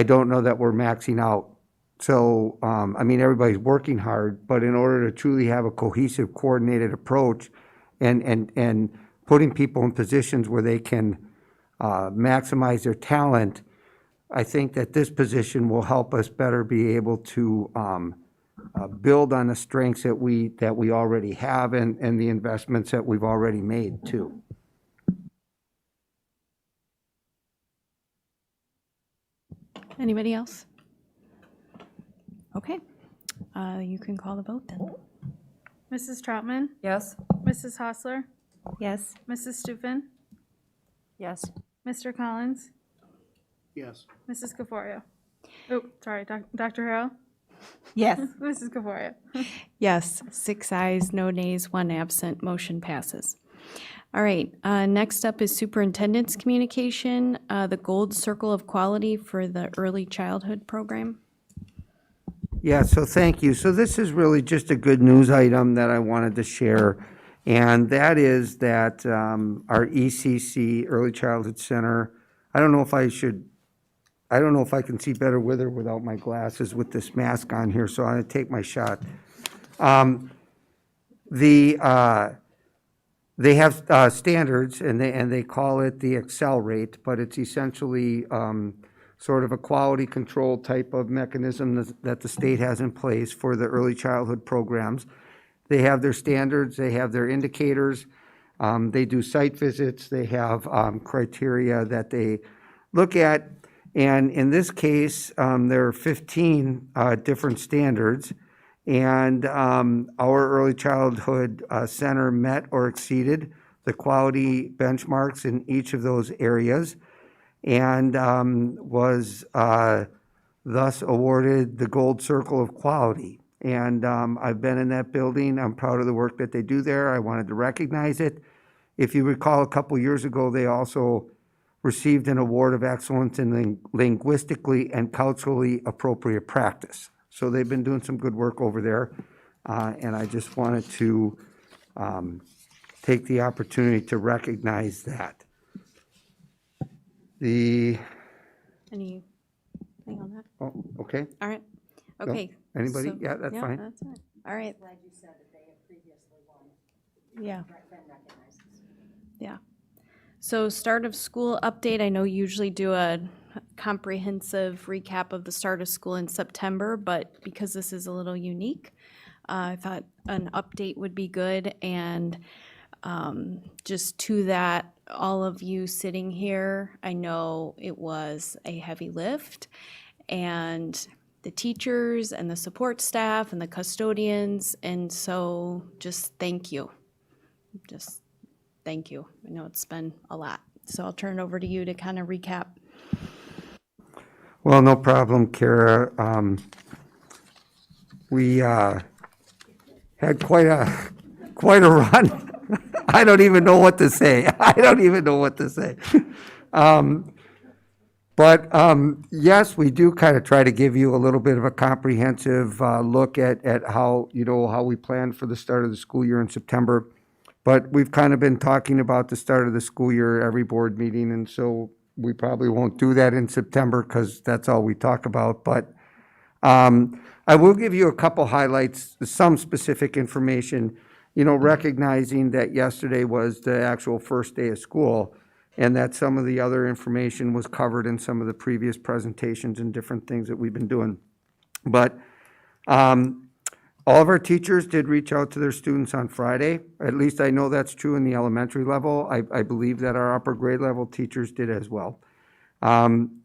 don't know that we're maxing out. So, I mean, everybody's working hard, but in order to truly have a cohesive, coordinated approach and putting people in positions where they can maximize their talent, I think that this position will help us better be able to build on the strengths that we already have and the investments that we've already made too. Anybody else? Okay, you can call the vote then. Mrs. Troutman, Yes? Mrs. Hostler, Yes. Mrs. Stufen, Yes. Mr. Collins, Yes. Mrs. Ghaforia. Oh, sorry, Dr. Harrell, Yes. Mrs. Ghaforia. Yes, 6 ayes, no nays, 1 absent, motion passes. All right, next up is superintendent's communication, the Gold Circle of Quality for the Early Childhood Program. Yeah, so thank you. So this is really just a good news item that I wanted to share. And that is that our ECC, Early Childhood Center, I don't know if I can see better with or without my glasses with this mask on here, so I'm going to take my shot. They have standards, and they call it the Excel rate, but it's essentially sort of a quality control type of mechanism that the state has in place for the early childhood programs. They have their standards, they have their indicators, they do site visits, they have criteria that they look at, and in this case, there are 15 different standards, and our early childhood center met or exceeded the quality benchmarks in each of those areas, and was thus awarded the Gold Circle of Quality. And I've been in that building. I'm proud of the work that they do there. I wanted to recognize it. If you recall, a couple years ago, they also received an award of excellence in linguistically and culturally appropriate practice. So they've been doing some good work over there. And I just wanted to take the opportunity to recognize that. Anything on that? Oh, okay. All right, okay. Anybody? so- Yeah, that's fine. That's fine. All right. Yeah. Yeah. So start of school update, I know you usually do a comprehensive recap of the start of school in September, but because this is a little unique, I thought an update would be good. And just to that, all of you sitting here, I know it was a heavy lift, and the teachers and the support staff and the custodians, and so just thank you. Just thank you. I know it's been a lot. So I'll turn it over to you to kind of recap. Well, no problem, Kara. We had quite a run. I don't even know what to say. But yes, we do kind of try to give you a little bit of a comprehensive look at how, how we plan for the start of the school year in September. But we've kind of been talking about the start of the school year every board meeting, and so we probably won't do that in September because that's all we talk about. But I will give you a couple highlights, some specific information, recognizing that yesterday was the actual first day of school, and that some of the other information was covered in some of the previous presentations and different things that we've been doing. But all of our teachers did reach out to their students on Friday. At least I know that's true in the elementary level. I believe that our upper grade level teachers did as well. And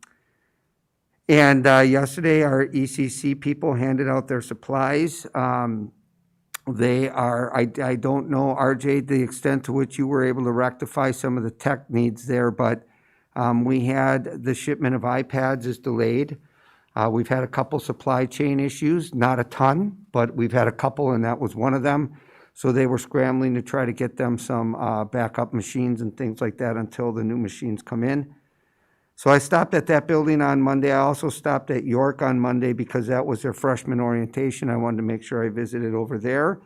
yesterday, our ECC people handed out their supplies. They are, I don't know, RJ, the extent to which you were able to rectify some of the tech needs there, but we had the shipment of iPads is delayed. We've had a couple supply chain issues, not a ton, but we've had a couple, and that was one of them. So they were scrambling to try to get them some backup machines and things like that until the new machines come in. So I stopped at that building on Monday. I also stopped at York on Monday because that was their freshman orientation. I wanted to make sure I visited over there.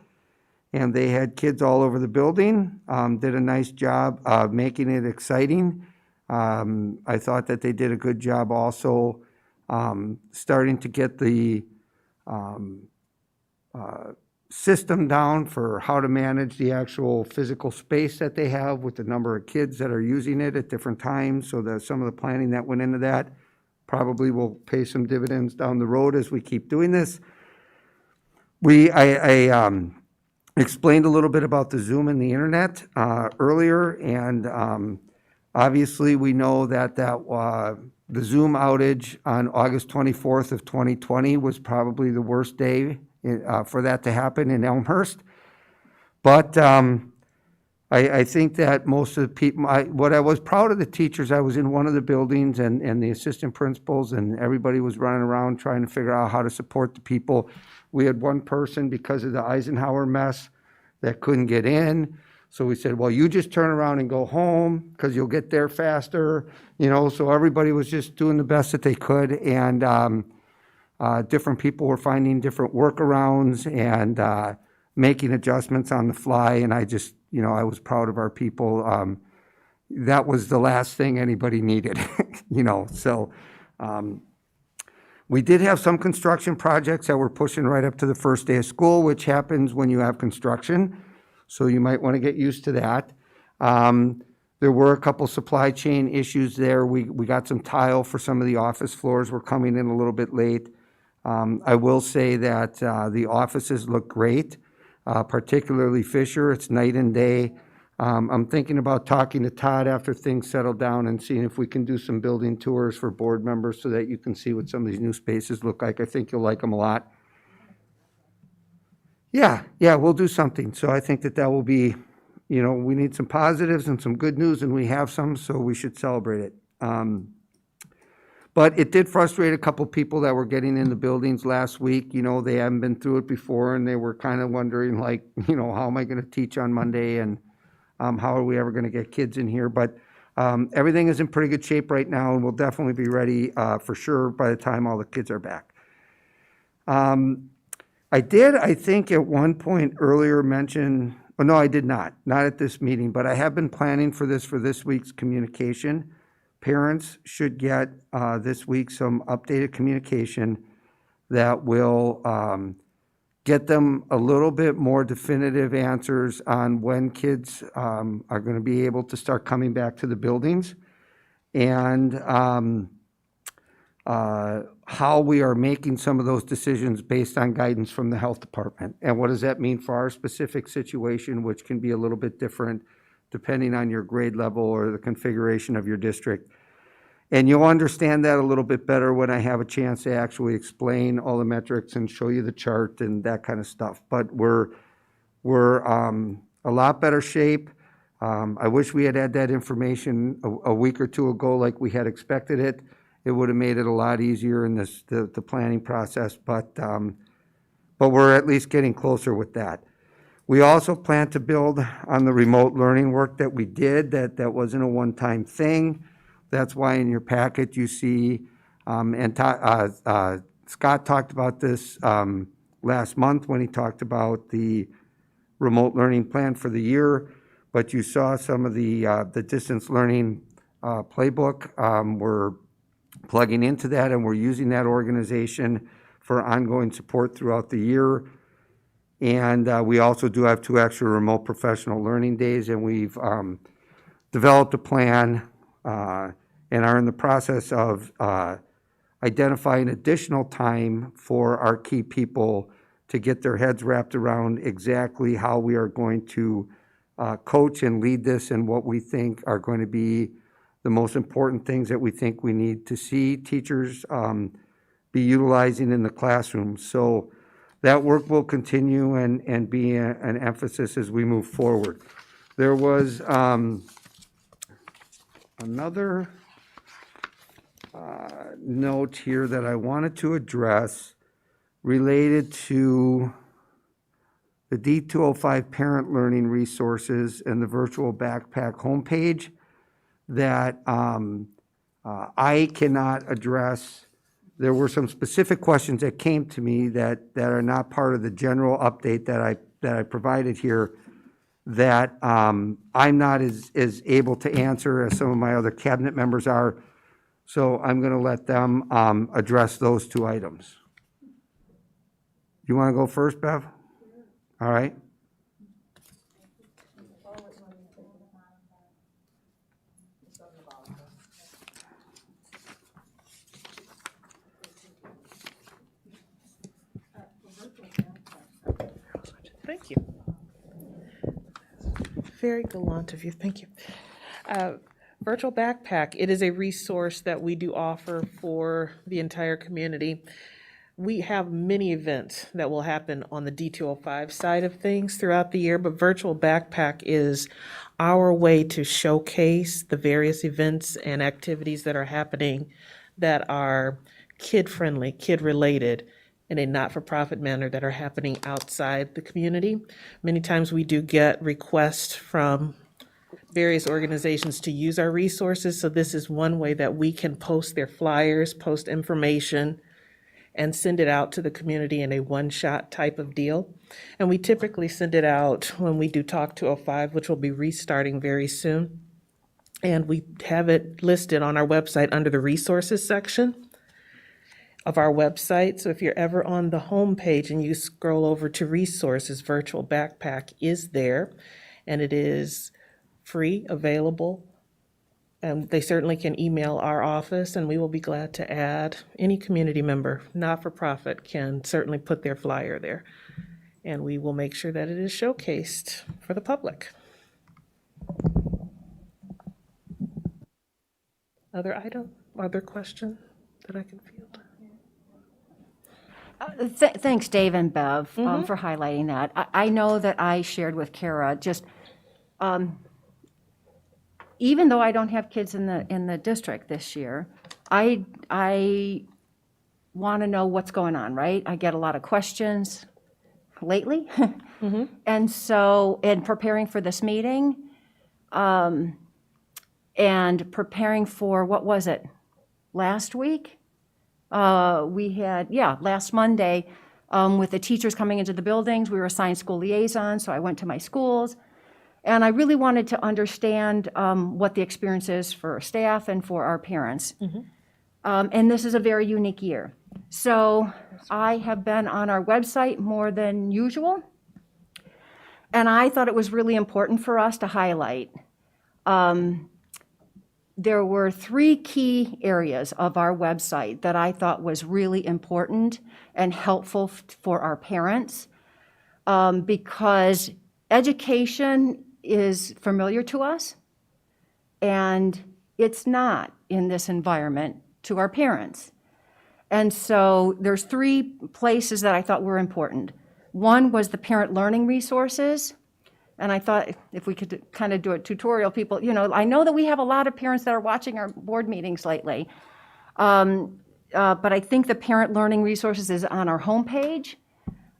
And they had kids all over the building, did a nice job making it exciting. I thought that they did a good job also starting to get the system down for how to manage the actual physical space that they have with the number of kids that are using it at different times. So that some of the planning that went into that probably will pay some dividends down the road as we keep doing this. I explained a little bit about the Zoom and the internet earlier, and obviously we know that the Zoom outage on August 24th of 2020 was probably the worst day for that to happen in Elmhurst. But I think that most of the people, what I was proud of the teachers, I was in one of the buildings and the assistant principals and everybody was running around trying to figure out how to support the people. We had one person, because of the Eisenhower mess, that couldn't get in. So we said, well, you just turn around and go home because you'll get there faster. So everybody was just doing the best that they could. And different people were finding different workarounds and making adjustments on the fly. And I just, I was proud of our people. That was the last thing anybody needed, so we did have some construction projects that were pushing right up to the first day of school, which happens when you have construction. So you might want to get used to that. There were a couple supply chain issues there. We got some tile for some of the office floors. We're coming in a little bit late. I will say that the offices look great, particularly Fisher. It's night and day. I'm thinking about talking to Todd after things settle down and seeing if we can do some building tours for board members so that you can see what some of these new spaces look like. I think you'll like them a lot. Yeah, we'll do something. So I think that will be, we need some positives and some good news, and we have some, so we should celebrate it. But it did frustrate a couple people that were getting in the buildings last week. They haven't been through it before, and they were kind of wondering, like, how am I going to teach on Monday, and how are we ever going to get kids in here? But everything is in pretty good shape right now, and we'll definitely be ready for sure by the time all the kids are back. I did, I think, at one point earlier mention, no, I did not at this meeting, but I have been planning for this week's communication. Parents should get this week some updated communication that will get them a little bit more definitive answers on when kids are going to be able to start coming back to the buildings, and how we are making some of those decisions based on guidance from the health department. And what does that mean for our specific situation, which can be a little bit different depending on your grade level or the configuration of your district. And you'll understand that a little bit better when I have a chance to actually explain all the metrics and show you the chart and that kind of stuff. But we're a lot better shape. I wish we had that information a week or two ago like we had expected it. It would have made it a lot easier in the planning process, but we're at least getting closer with that. We also plan to build on the remote learning work that we did. That wasn't a one-time thing. That's why in your packet you see, Scott talked about this last month when he talked about the remote learning plan for the year, but you saw some of the distance learning playbook. We're plugging into that, and we're using that organization for ongoing support throughout the year. And we also do have 2 extra remote professional learning days, and we've developed a plan and are in the process of identifying additional time for our key people to get their heads wrapped around exactly how we are going to coach and lead this, and what we think are going to be the most important things that we think we need to see teachers be utilizing in the classroom. So that work will continue and be an emphasis as we move forward. There was another note here that I wanted to address related to the D205 parent learning resources and the virtual backpack homepage that I cannot address. There were some specific questions that came to me that are not part of the general update that I provided here that I'm not as able to answer as some of my other cabinet members are. So I'm going to let them address those two items. You want to go first, Bev? All right. Thank you. Very gallant of you, thank you. Virtual Backpack, it is a resource that we do offer for the entire community. We have many events that will happen on the D205 side of things throughout the year, but Virtual Backpack is our way to showcase the various events and activities that are happening that are kid-friendly, kid-related, in a not-for-profit manner that are happening outside the community. Many times we do get requests from various organizations to use our resources, so this is one way that we can post their flyers, post information, and send it out to the community in a one-shot type of deal. And we typically send it out when we do Talk 205, which will be restarting very soon. And we have it listed on our website under the resources section of our website. So if you're ever on the home page and you scroll over to resources, Virtual Backpack is there, and it is free, available. They certainly can email our office, and we will be glad to add any community member, not-for-profit, can certainly put their flyer there. And we will make sure that it is showcased for the public. Other question that I can field? Thanks, Dave and Bev, for highlighting that. I know that I shared with Kara, just, even though I don't have kids in the district this year, I want to know what's going on, right? I get a lot of questions lately. And so, in preparing for this meeting, and preparing for, what was it, last week? We had, last Monday, with the teachers coming into the buildings, we were assigned school liaisons, so I went to my schools. And I really wanted to understand what the experience is for staff and for our parents. And this is a very unique year. So I have been on our website more than usual. And I thought it was really important for us to highlight. There were 3 key areas of our website that I thought was really important and helpful for our parents, because education is familiar to us, and it's not in this environment to our parents. And so there's 3 places that I thought were important. One was the parent learning resources. And I thought if we could kind of do a tutorial, people, I know that we have a lot of parents that are watching our board meetings lately. But I think the parent learning resources is on our homepage.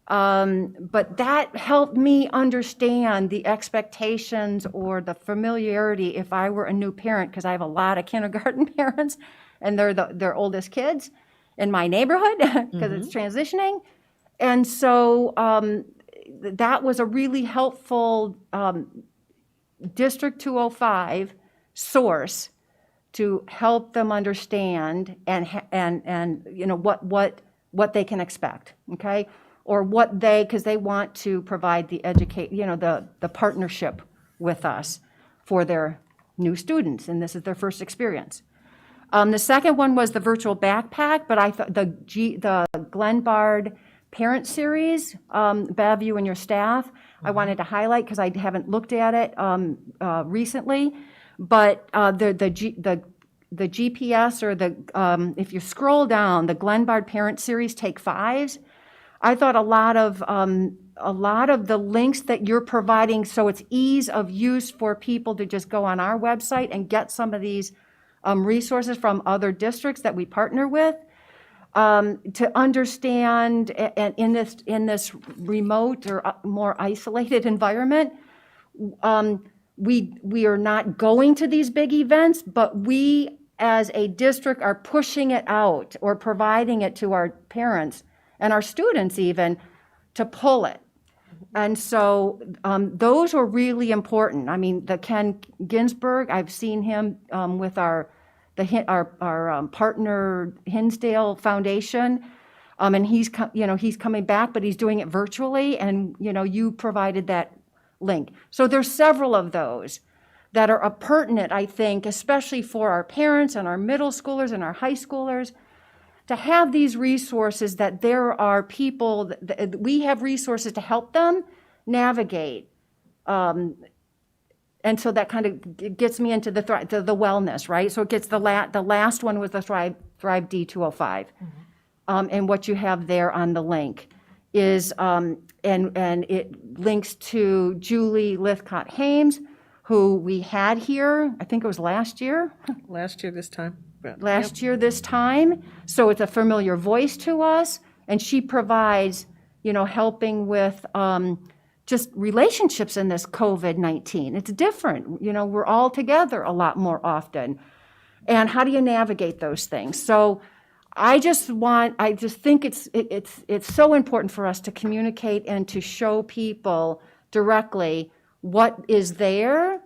But that helped me understand the expectations or the familiarity if I were a new parent, because I have a lot of kindergarten parents, and they're their oldest kids in my neighborhood, because it's transitioning. And so that was a really helpful District 205 source to help them understand and what they can expect, okay? Or because they want to provide the the partnership with us for their new students, and this is their first experience. The second one was the virtual backpack, but I thought the Glenn Bard Parent Series, Bev, you and your staff, I wanted to highlight because I haven't looked at it recently. But the GPS or if you scroll down, the Glenn Bard Parent Series Take 5s, I thought a lot of the links that you're providing, so it's ease of use for people to just go on our website and get some of these resources from other districts that we partner with. To understand, and in this remote or more isolated environment, we are not going to these big events, but we as a district are pushing it out or providing it to our parents and our students even to pull it. And so those are really important. I mean, the Ken Ginsberg, I've seen him with our partner Hinsdale Foundation, and he's coming back, but he's doing it virtually, and you provided that link. So there's several of those that are pertinent, I think, especially for our parents and our middle schoolers and our high schoolers, to have these resources, that there are people, we have resources to help them navigate. And so that kind of gets me into the wellness, right? So it gets the last one was the Thrive D205. And what you have there on the link is, and it links to Julie Lithcott-Hames, who we had here, I think it was last year. Last year this time. Last year this time, so it's a familiar voice to us, and she provides, helping with just relationships in this COVID-19. It's different, we're all together a lot more often. And how do you navigate those things? So I just think it's so important for us to communicate and to show people directly what is there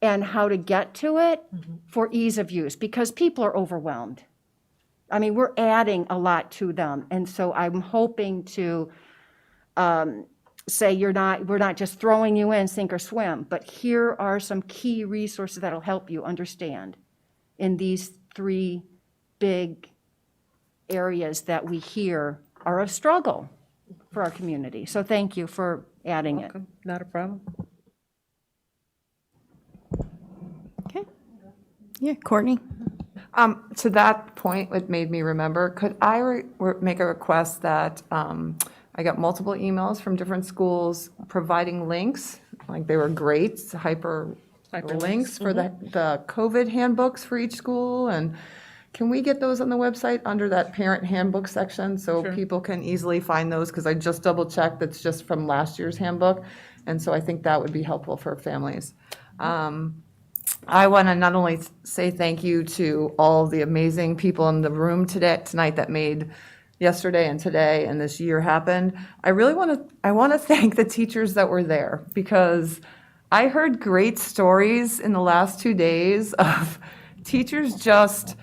and how to get to it for ease of use, because people are overwhelmed. I mean, we're adding a lot to them. And so I'm hoping to say we're not just throwing you in, sink or swim, but here are some key resources that'll help you understand in these three big areas that we hear are a struggle for our community. So thank you for adding it. Welcome. Not a problem. Okay. Yeah, Courtney? To that point, it made me remember, could I make a request that I got multiple emails from different schools providing links, like they were great, hyperlinks for the COVID handbooks for each school, and can we get those on the website under that parent handbook section so people can easily find those? Because I just double checked, that's just from last year's handbook, and so I think that would be helpful for families. I want to not only say thank you to all the amazing people in the room tonight that made yesterday and today and this year happen. I want to thank the teachers that were there, because I heard great stories in the last 2 days of teachers just,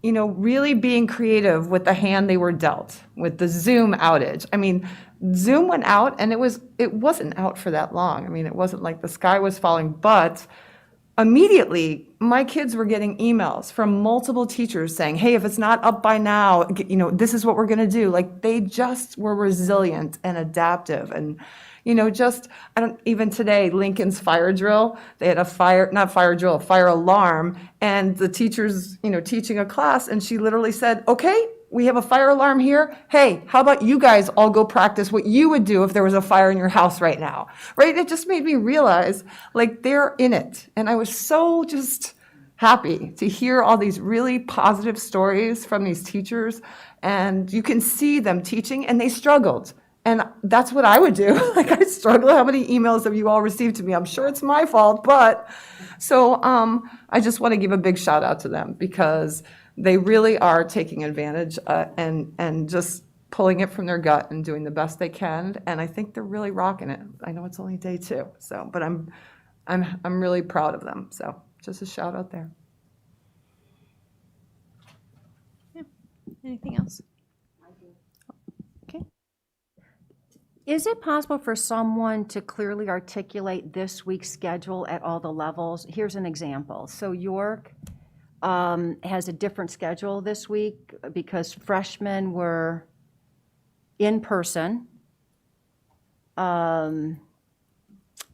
really being creative with the hand they were dealt with the Zoom outage. I mean, Zoom went out and it wasn't out for that long. I mean, it wasn't like the sky was falling, but immediately, my kids were getting emails from multiple teachers saying, hey, if it's not up by now, this is what we're going to do. Like, they just were resilient and adaptive. And, even today, Lincoln's fire drill, they had a fire alarm, and the teacher's, teaching a class, and she literally said, okay, we have a fire alarm here. Hey, how about you guys all go practice what you would do if there was a fire in your house right now, right? It just made me realize, like, they're in it. And I was so just happy to hear all these really positive stories from these teachers. And you can see them teaching, and they struggled. And that's what I would do. Like, I struggle. How many emails have you all received to me? I'm sure it's my fault, but so I just want to give a big shout out to them, because they really are taking advantage and just pulling it from their gut and doing the best they can. And I think they're really rocking it. I know it's only day 2, but I'm really proud of them. So just a shout out there. Yeah. Anything else? Okay. Is it possible for someone to clearly articulate this week's schedule at all the levels? Here's an example. So York has a different schedule this week because freshmen were in person. And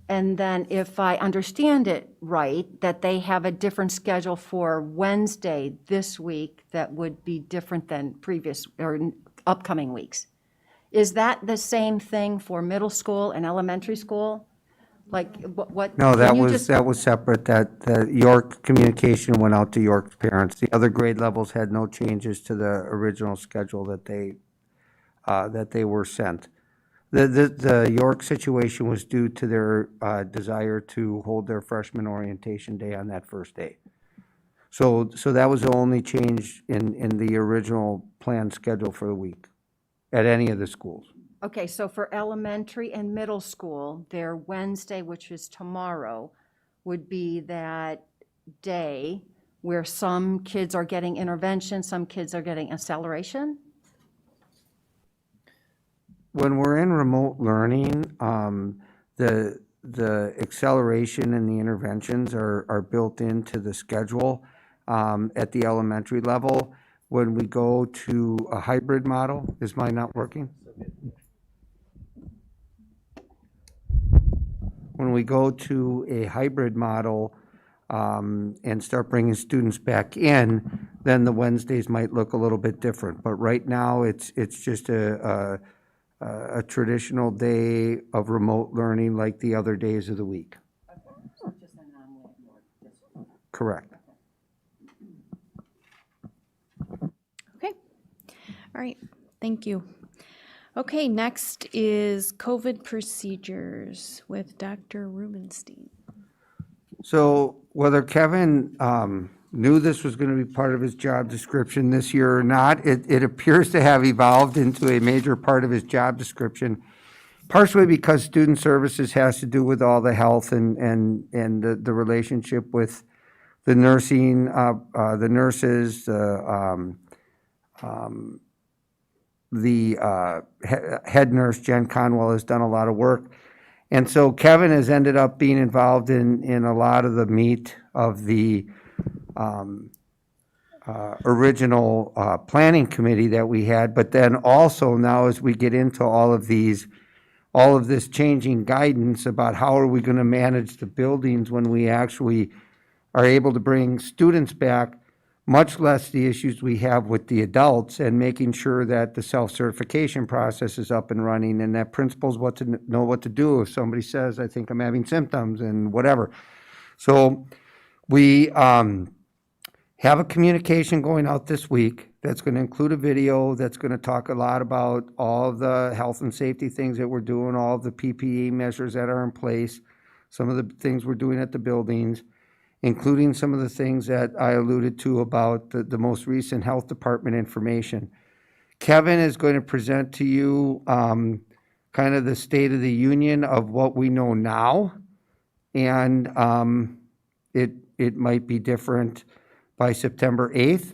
then if I understand it right, that they have a different schedule for Wednesday this week that would be different than previous or upcoming weeks. Is that the same thing for middle school and elementary school? Like what? No, that can you was, just- that was separate. That York communication went out to York's parents. The other grade levels had no changes to the original schedule that they were sent. The York situation was due to their desire to hold their freshman orientation day on that first day. So that was the only change in the original planned schedule for the week at any of the schools. Okay, so for elementary and middle school, their Wednesday, which is tomorrow, would be that day where some kids are getting intervention, some kids are getting acceleration? When we're in remote learning, the acceleration and the interventions are built into the schedule at the elementary level. When we go to a hybrid model, is mine not working? When we go to a hybrid model and start bringing students back in, then the Wednesdays might look a little bit different. But right now, it's just a traditional day of remote learning like the other days of the week. Correct. Okay. All right. Thank you. Okay, next is COVID procedures with Dr. Rubenstein. So whether Kevin knew this was going to be part of his job description this year or not, it appears to have evolved into a major part of his job description, partially because student services has to do with all the health and the relationship with the nursing, the nurses, the head nurse, Jen Conwell, has done a lot of work. And so Kevin has ended up being involved in a lot of the meat of the original planning committee that we had. But then also now as we get into all of this changing guidance about how are we going to manage the buildings when we actually are able to bring students back, much less the issues we have with the adults, and making sure that the self-certification process is up and running and that principals know what to do if somebody says, I think I'm having symptoms and whatever. So we have a communication going out this week that's going to include a video that's going to talk a lot about all of the health and safety things that we're doing, all of the PPE measures that are in place, some of the things we're doing at the buildings, including some of the things that I alluded to about the most recent health department information. Kevin is going to present to you kind of the state of the union of what we know now, and it might be different by September 8th.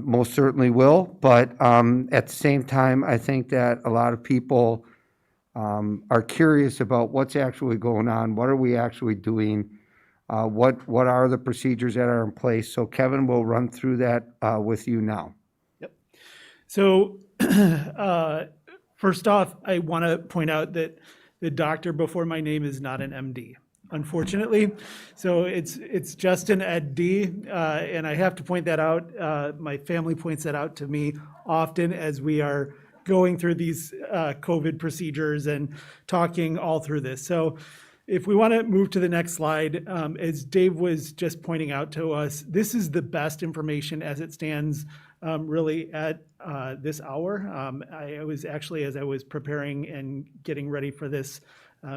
Most certainly will, but at the same time, I think that a lot of people are curious about what's actually going on, what are we actually doing, what are the procedures that are in place. So Kevin will run through that with you now. Yep. So first off, I want to point out that the doctor before my name is not an MD, unfortunately. So it's just an ED, and I have to point that out. My family points that out to me often as we are going through these COVID procedures and talking all through this. So if we want to move to the next slide, as Dave was just pointing out to us, this is the best information as it stands really at this hour. I was actually, as I was preparing and getting ready for this,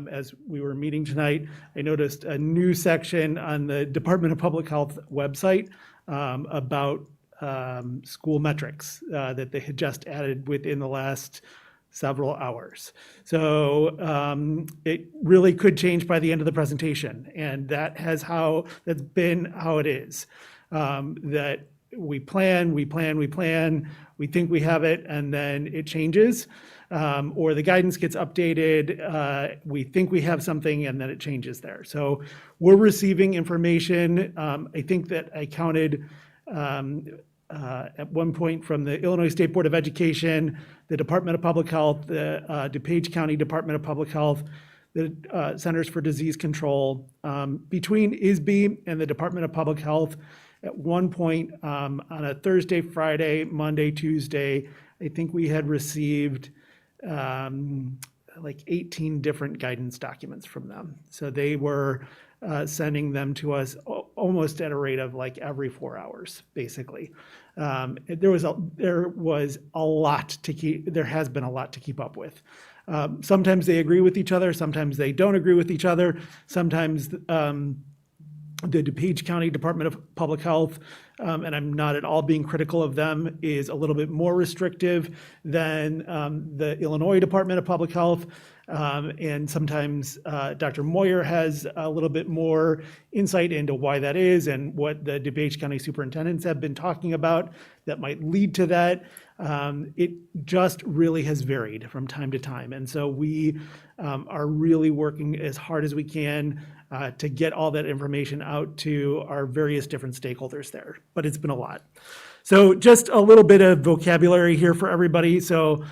as we were meeting tonight, I noticed a new section on the Department of Public Health website about school metrics that they had just added within the last several hours. So it really could change by the end of the presentation, and that's been how it is. That we plan, we think we have it, and then it changes, or the guidance gets updated, we think we have something, and then it changes there. So we're receiving information, I think that I counted at one point from the Illinois State Board of Education, the Department of Public Health, the DuPage County Department of Public Health, the Centers for Disease Control, between ISB and the Department of Public Health. At one point on a Thursday, Friday, Monday, Tuesday, I think we had received like 18 different guidance documents from them. So they were sending them to us almost at a rate of like every 4 hours, basically. There has been a lot to keep up with. Sometimes they agree with each other, sometimes they don't agree with each other, sometimes The DuPage County Department of Public Health, and I'm not at all being critical of them, is a little bit more restrictive than the Illinois Department of Public Health. And sometimes Dr. Moyer has a little bit more insight into why that is and what the DuPage County superintendents have been talking about that might lead to that. It just really has varied from time to time. And so we are really working as hard as we can to get all that information out to our various different stakeholders there, but it's been a lot. So just a little bit of vocabulary here for everybody. So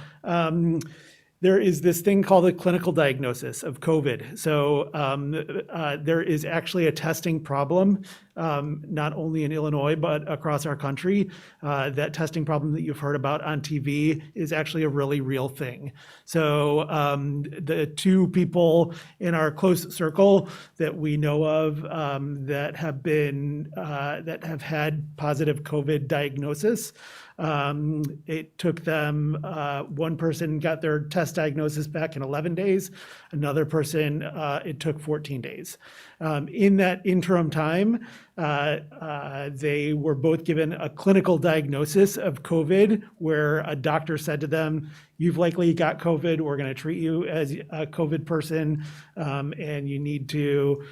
there is this thing called a clinical diagnosis of COVID. So there is actually a testing problem, not only in Illinois, but across our country. That testing problem that you've heard about on TV is actually a really real thing. So the two people in our close circle that we know of that have had positive COVID diagnosis, it took them, one person got their test diagnosis back in 11 days. Another person, it took 14 days. In that interim time, they were both given a clinical diagnosis of COVID where a doctor said to them, "You've likely got COVID. We're going to treat you as a COVID person, and you need to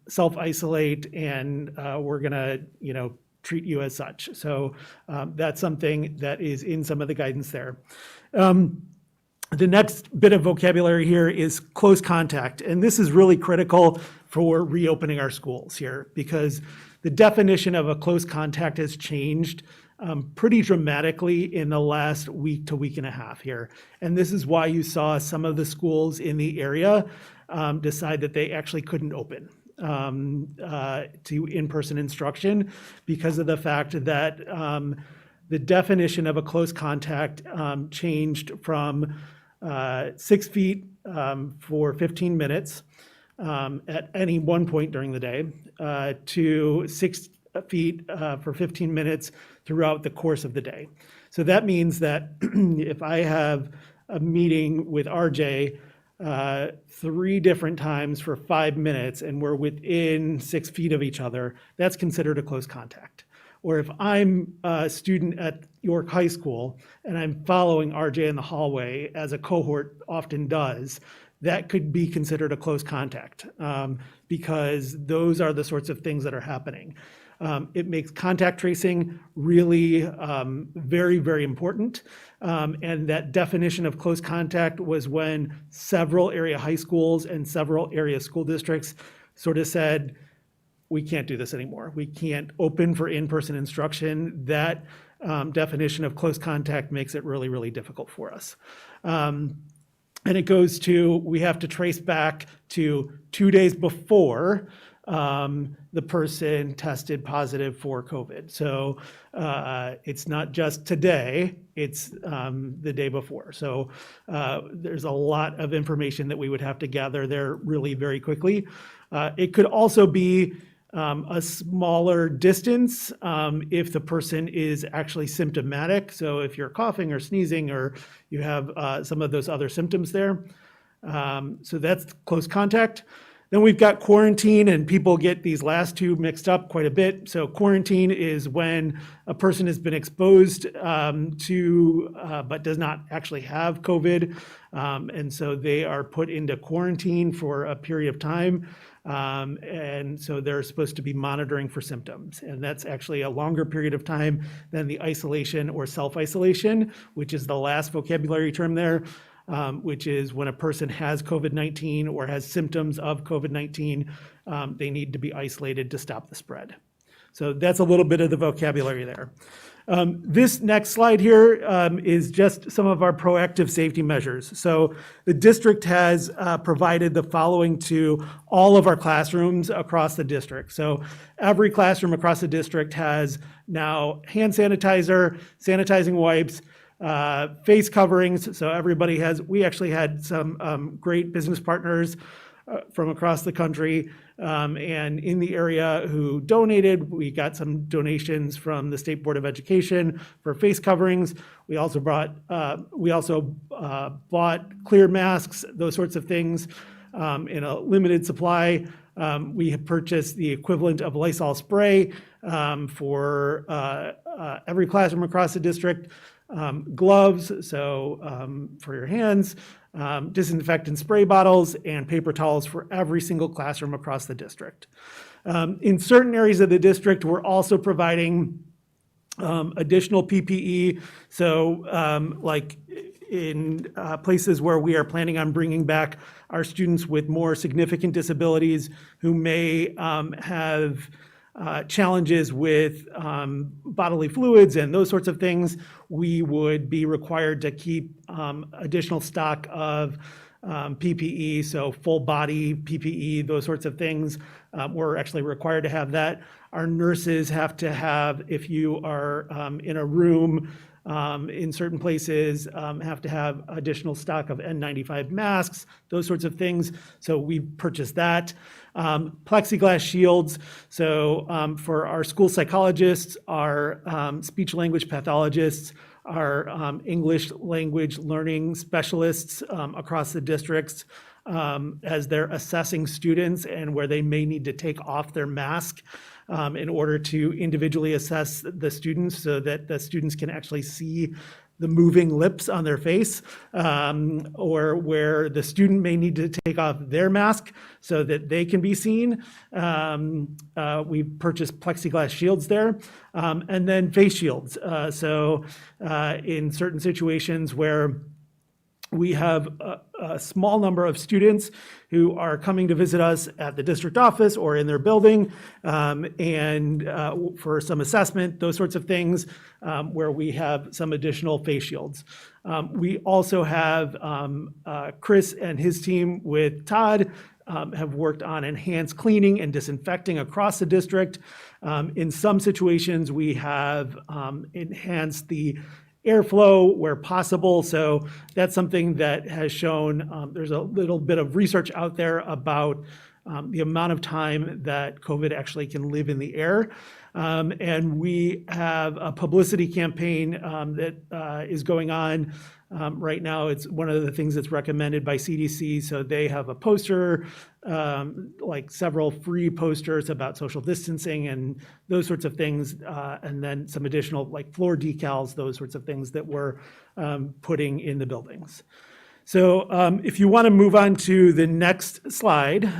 self-isolate, and we're going to, treat you as such." So that's something that is in some of the guidance there. The next bit of vocabulary here is close contact. And this is really critical for reopening our schools here because the definition of a close contact has changed pretty dramatically in the last week to week and a half here. And this is why you saw some of the schools in the area decide that they actually couldn't open to in-person instruction because of the fact that the definition of a close contact changed from 6 feet for 15 minutes at any one point during the day to 6 feet for 15 minutes throughout the course of the day. So that means that if I have a meeting with RJ 3 different times for 5 minutes and we're within 6 feet of each other, that's considered a close contact. Or if I'm a student at York High School and I'm following RJ in the hallway, as a cohort often does, that could be considered a close contact because those are the sorts of things that are happening. It makes contact tracing really very, very important. And that definition of close contact was when several area high schools and several area school districts sort of said, we can't do this anymore. We can't open for in-person instruction. That definition of close contact makes it really, really difficult for us. And it goes to, we have to trace back to 2 days before the person tested positive for COVID. So it's not just today, it's the day before. So there's a lot of information that we would have to gather there really very quickly. It could also be a smaller distance if the person is actually symptomatic. So if you're coughing or sneezing or you have some of those other symptoms there. So that's close contact. Then we've got quarantine, and people get these last two mixed up quite a bit. So quarantine is when a person has been exposed to, but does not actually have COVID. And so they are put into quarantine for a period of time. And so they're supposed to be monitoring for symptoms. And that's actually a longer period of time than the isolation or self-isolation, which is the last vocabulary term there. Which is when a person has COVID-19 or has symptoms of COVID-19, they need to be isolated to stop the spread. So that's a little bit of the vocabulary there. This next slide here is just some of our proactive safety measures. So the district has provided the following to all of our classrooms across the district. So every classroom across the district has now hand sanitizer, sanitizing wipes, face coverings. So everybody has, we actually had some great business partners from across the country and in the area who donated. We got some donations from the State Board of Education for face coverings. We also bought clear masks, those sorts of things. in a limited supply. We have purchased the equivalent of Lysol spray for every classroom across the district, gloves, so for your hands, disinfectant spray bottles, and paper towels for every single classroom across the district. In certain areas of the district, we're also providing additional PPE. So like in places where we are planning on bringing back our students with more significant disabilities who may have challenges with bodily fluids and those sorts of things, we would be required to keep additional stock of PPE, so full body PPE, those sorts of things. We're actually required to have that. Our nurses have to have, if you are in a room in certain places, have to have additional stock of N95 masks, those sorts of things. So we purchased that. Plexiglass shields. So for our school psychologists, our speech language pathologists, our English language learning specialists across the districts, as they're assessing students and where they may need to take off their mask in order to individually assess the students so that the students can actually see the moving lips on their face, or where the student may need to take off their mask so that they can be seen. We purchased plexiglass shields there, and then face shields. So in certain situations where we have a small number of students who are coming to visit us at the district office or in their building, and for some assessment, those sorts of things, where we have some additional face shields. We also have Chris and his team with Todd have worked on enhanced cleaning and disinfecting across the district. In some situations, we have enhanced the airflow where possible. So that's something that has shown, there's a little bit of research out there about the amount of time that COVID actually can live in the air. And we have a publicity campaign that is going on right now. It's one of the things that's recommended by CDC. So they have a poster, like several free posters about social distancing and those sorts of things. And then some additional like floor decals, those sorts of things that we're putting in the buildings. So if you want to move on to the next slide,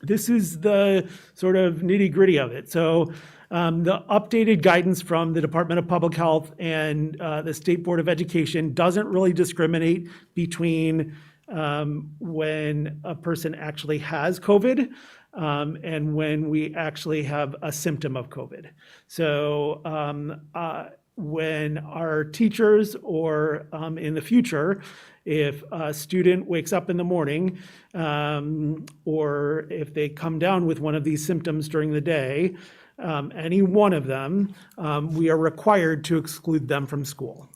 this is the sort of nitty gritty of it. So the updated guidance from the Department of Public Health and the State Board of Education doesn't really discriminate between when a person actually has COVID and when we actually have a symptom of COVID. So when our teachers or in the future, if a student wakes up in the morning or if they come down with one of these symptoms during the day, any one of them, we are required to exclude them from school.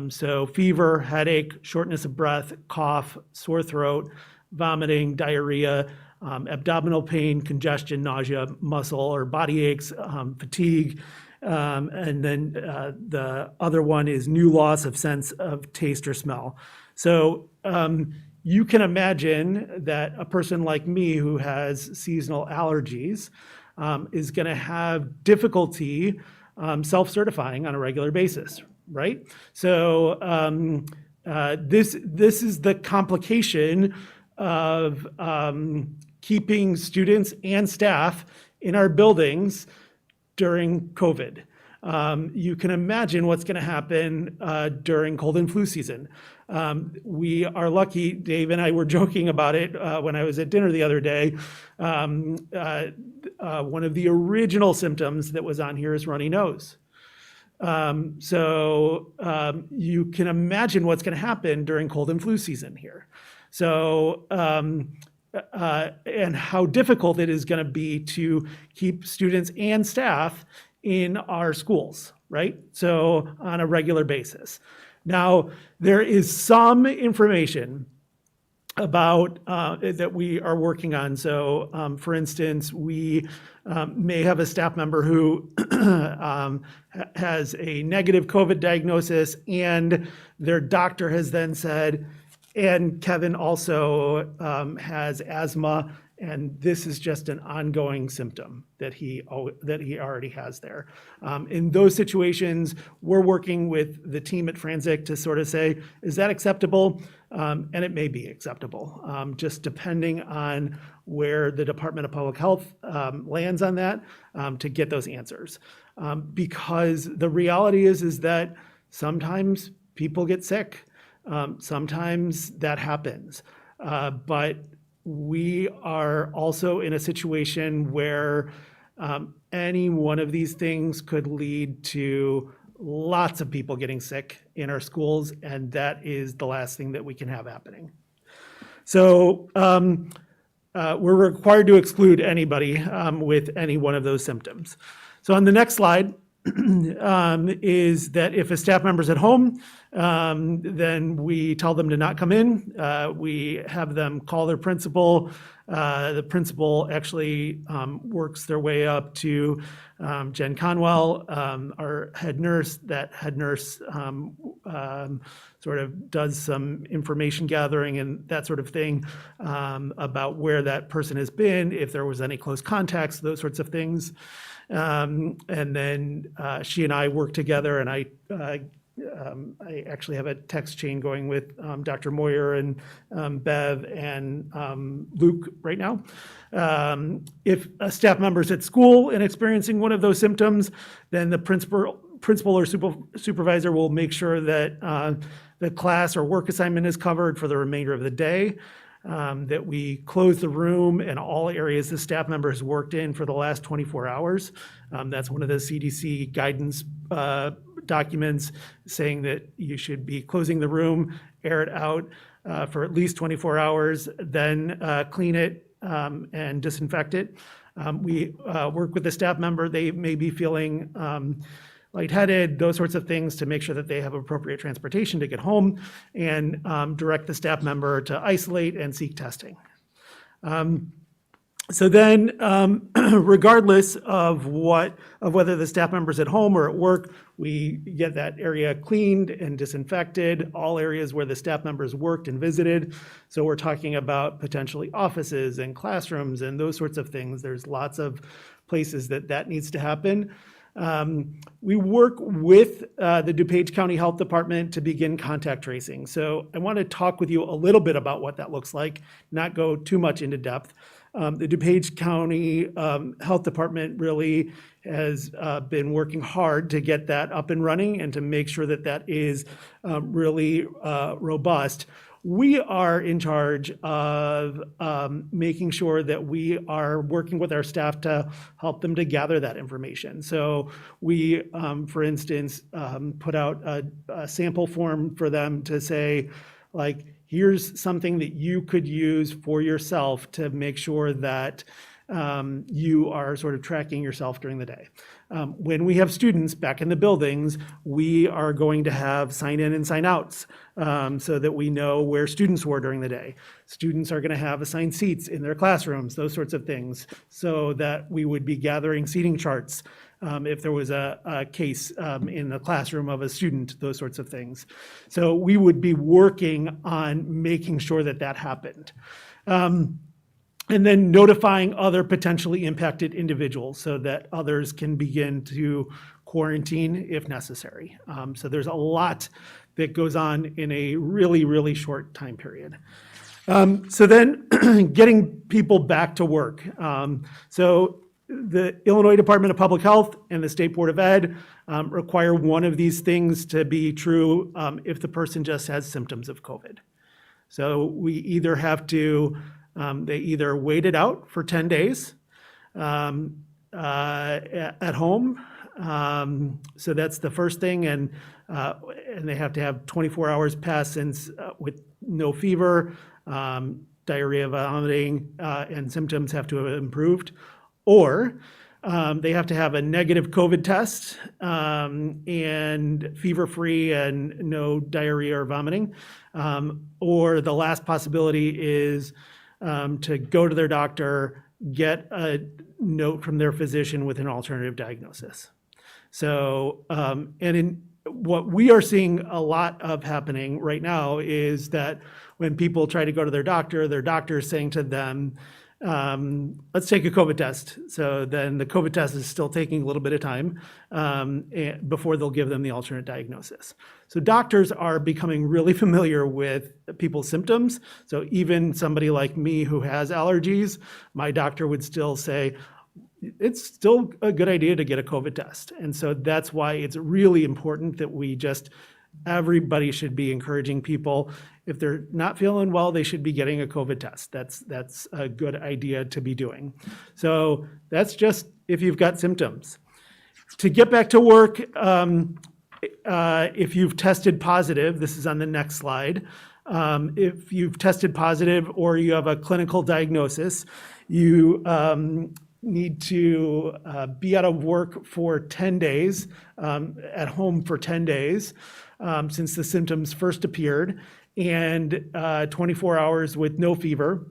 So fever, headache, shortness of breath, cough, sore throat, vomiting, diarrhea, abdominal pain, congestion, nausea, muscle or body aches, fatigue, and then the other one is new loss of sense of taste or smell. So you can imagine that a person like me who has seasonal allergies is going to have difficulty self-certifying on a regular basis, right? So this is the complication of keeping students and staff in our buildings during COVID. You can imagine what's going to happen during cold and flu season. We are lucky, Dave and I were joking about it when I was at dinner the other day. One of the original symptoms that was on here is runny nose. So you can imagine what's going to happen during cold and flu season here. So, and how difficult it is going to be to keep students and staff in our schools, right? So on a regular basis. Now, there is some information about that we are working on. So for instance, we may have a staff member who has a negative COVID diagnosis and their doctor has then said, And Kevin also has asthma, and this is just an ongoing symptom that he already has there. In those situations, we're working with the team at Franzik to sort of say, is that acceptable? And it may be acceptable, just depending on where the Department of Public Health lands on that to get those answers. Because the reality is that sometimes people get sick. Sometimes that happens. But we are also in a situation where any one of these things could lead to lots of people getting sick in our schools, and that is the last thing that we can have happening. So we're required to exclude anybody with any one of those symptoms. So on the next slide is that if a staff member's at home, then we tell them to not come in. We have them call their principal. The principal actually works their way up to Jen Conwell, our head nurse. That head nurse sort of does some information gathering and that sort of thing about where that person has been, if there was any close contacts, those sorts of things. And then she and I work together, and I actually have a text chain going with Dr. Moyer and Bev and Luke right now. If a staff member's at school and experiencing one of those symptoms, then the principal or supervisor will make sure that the class or work assignment is covered for the remainder of the day. That we close the room and all areas the staff member has worked in for the last 24 hours. That's one of the CDC guidance documents saying that you should be closing the room, air it out for at least 24 hours, then clean it and disinfect it. We work with the staff member. They may be feeling lightheaded, those sorts of things, to make sure that they have appropriate transportation to get home, and direct the staff member to isolate and seek testing. So then, regardless of whether the staff member's at home or at work, we get that area cleaned and disinfected, all areas where the staff members worked and visited. So we're talking about potentially offices and classrooms and those sorts of things. There's lots of places that needs to happen. We work with the DuPage County Health Department to begin contact tracing. So I want to talk with you a little bit about what that looks like, not go too much into depth. The DuPage County Health Department really has been working hard to get that up and running and to make sure that that is really robust. We are in charge of making sure that we are working with our staff to help them to gather that information. So we, for instance, put out a sample form for them to say, like, here's something that you could use for yourself to make sure that you are sort of tracking yourself during the day. When we have students back in the buildings, we are going to have sign in and sign outs so that we know where students were during the day. Students are going to have assigned seats in their classrooms, those sorts of things, so that we would be gathering seating charts if there was a case in the classroom of a student, those sorts of things. So we would be working on making sure that that happened. And then notifying other potentially impacted individuals so that others can begin to quarantine if necessary. So there's a lot that goes on in a really, really short time period. So then getting people back to work. So the Illinois Department of Public Health and the State Board of Ed require one of these things to be true if the person just has symptoms of COVID. So we either have to they either wait it out for 10 days at home. So that's the first thing. And they have to have 24 hours pass since with no fever, diarrhea, vomiting, and symptoms have to have improved. Or they have to have a negative COVID test and fever-free and no diarrhea or vomiting. Or the last possibility is to go to their doctor, get a note from their physician with an alternative diagnosis. So, and in what we are seeing a lot of happening right now is that when people try to go to their doctor is saying to them, let's take a COVID test. So then the COVID test is still taking a little bit of time before they'll give them the alternate diagnosis. So doctors are becoming really familiar with people's symptoms. So even somebody like me who has allergies, my doctor would still say, it's still a good idea to get a COVID test. And so that's why it's really important that everybody should be encouraging people. If they're not feeling well, they should be getting a COVID test. That's a good idea to be doing. So that's just if you've got symptoms. To get back to work, if you've tested positive, this is on the next slide. If you've tested positive or you have a clinical diagnosis, you need to be out of work for 10 days, at home for 10 days, since the symptoms first appeared, and 24 hours with no fever,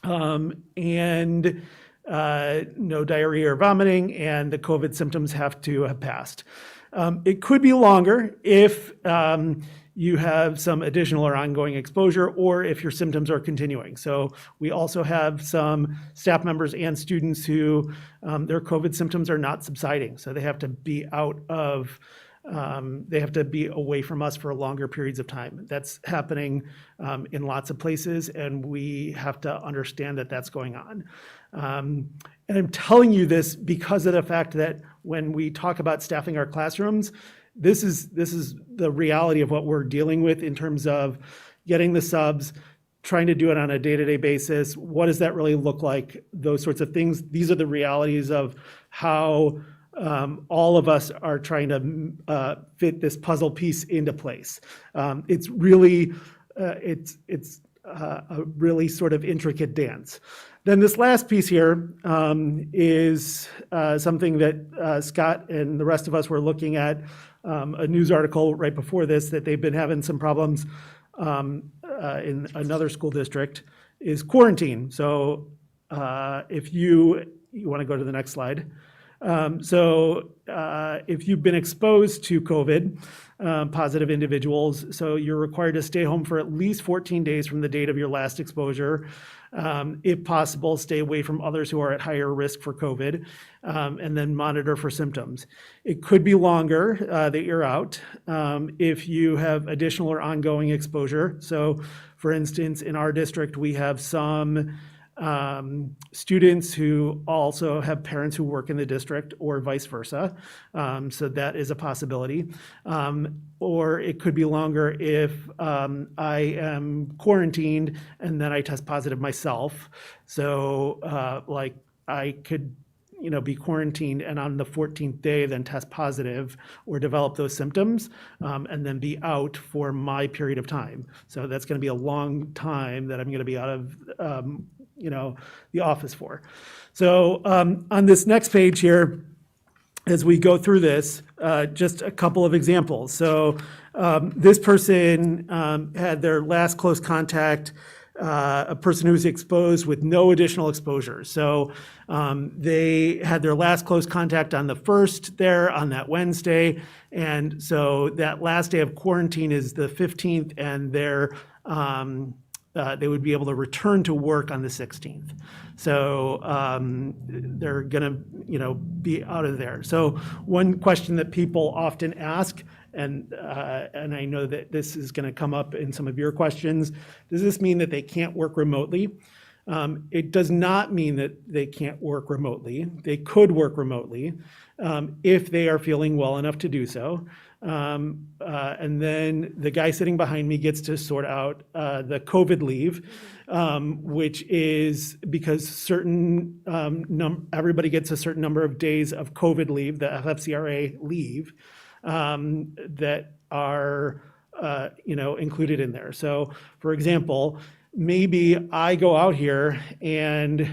and no diarrhea or vomiting, and the COVID symptoms have to have passed. It could be longer if you have some additional or ongoing exposure, or if your symptoms are continuing. So we also have some staff members and students who their COVID symptoms are not subsiding. So they have to be they have to be away from us for longer periods of time. That's happening in lots of places, and we have to understand that that's going on. And I'm telling you this because of the fact that when we talk about staffing our classrooms, this is the reality of what we're dealing with in terms of getting the subs, trying to do it on a day-to-day basis. What does that really look like? Those sorts of things. These are the realities of how all of us are trying to fit this puzzle piece into place. It's really, it's a really sort of intricate dance. Then this last piece here is something that Scott and the rest of us were looking at, a news article right before this that they've been having some problems in another school district, is quarantine. So if you want to go to the next slide. If you've been exposed to COVID, positive individuals, so you're required to stay home for at least 14 days from the date of your last exposure. If possible, stay away from others who are at higher risk for COVID, and then monitor for symptoms. It could be longer that you're out if you have additional or ongoing exposure. So for instance, in our district, we have some students who also have parents who work in the district, or vice versa. So that is a possibility. Or it could be longer if I am quarantined and then I test positive myself. So like I could be quarantined and on the 14th day then test positive or develop those symptoms, and then be out for my period of time. So that's going to be a long time that I'm going to be out of the office for. So on this next page here, as we go through this, just a couple of examples. So this person had their last close contact, a person who's exposed with no additional exposure. So they had their last close contact on the 1st there on that Wednesday. And so that last day of quarantine is the 15th, and they would be able to return to work on the 16th. So they're gonna, be out of there. So one question that people often ask, and I know that this is gonna come up in some of your questions, does this mean that they can't work remotely? It does not mean that they can't work remotely. They could work remotely if they are feeling well enough to do so. And then the guy sitting behind me gets to sort out the COVID leave, which is because everybody gets a certain number of days of COVID leave, the FFCRA leave, that are included in there. So, for example, maybe I go out here and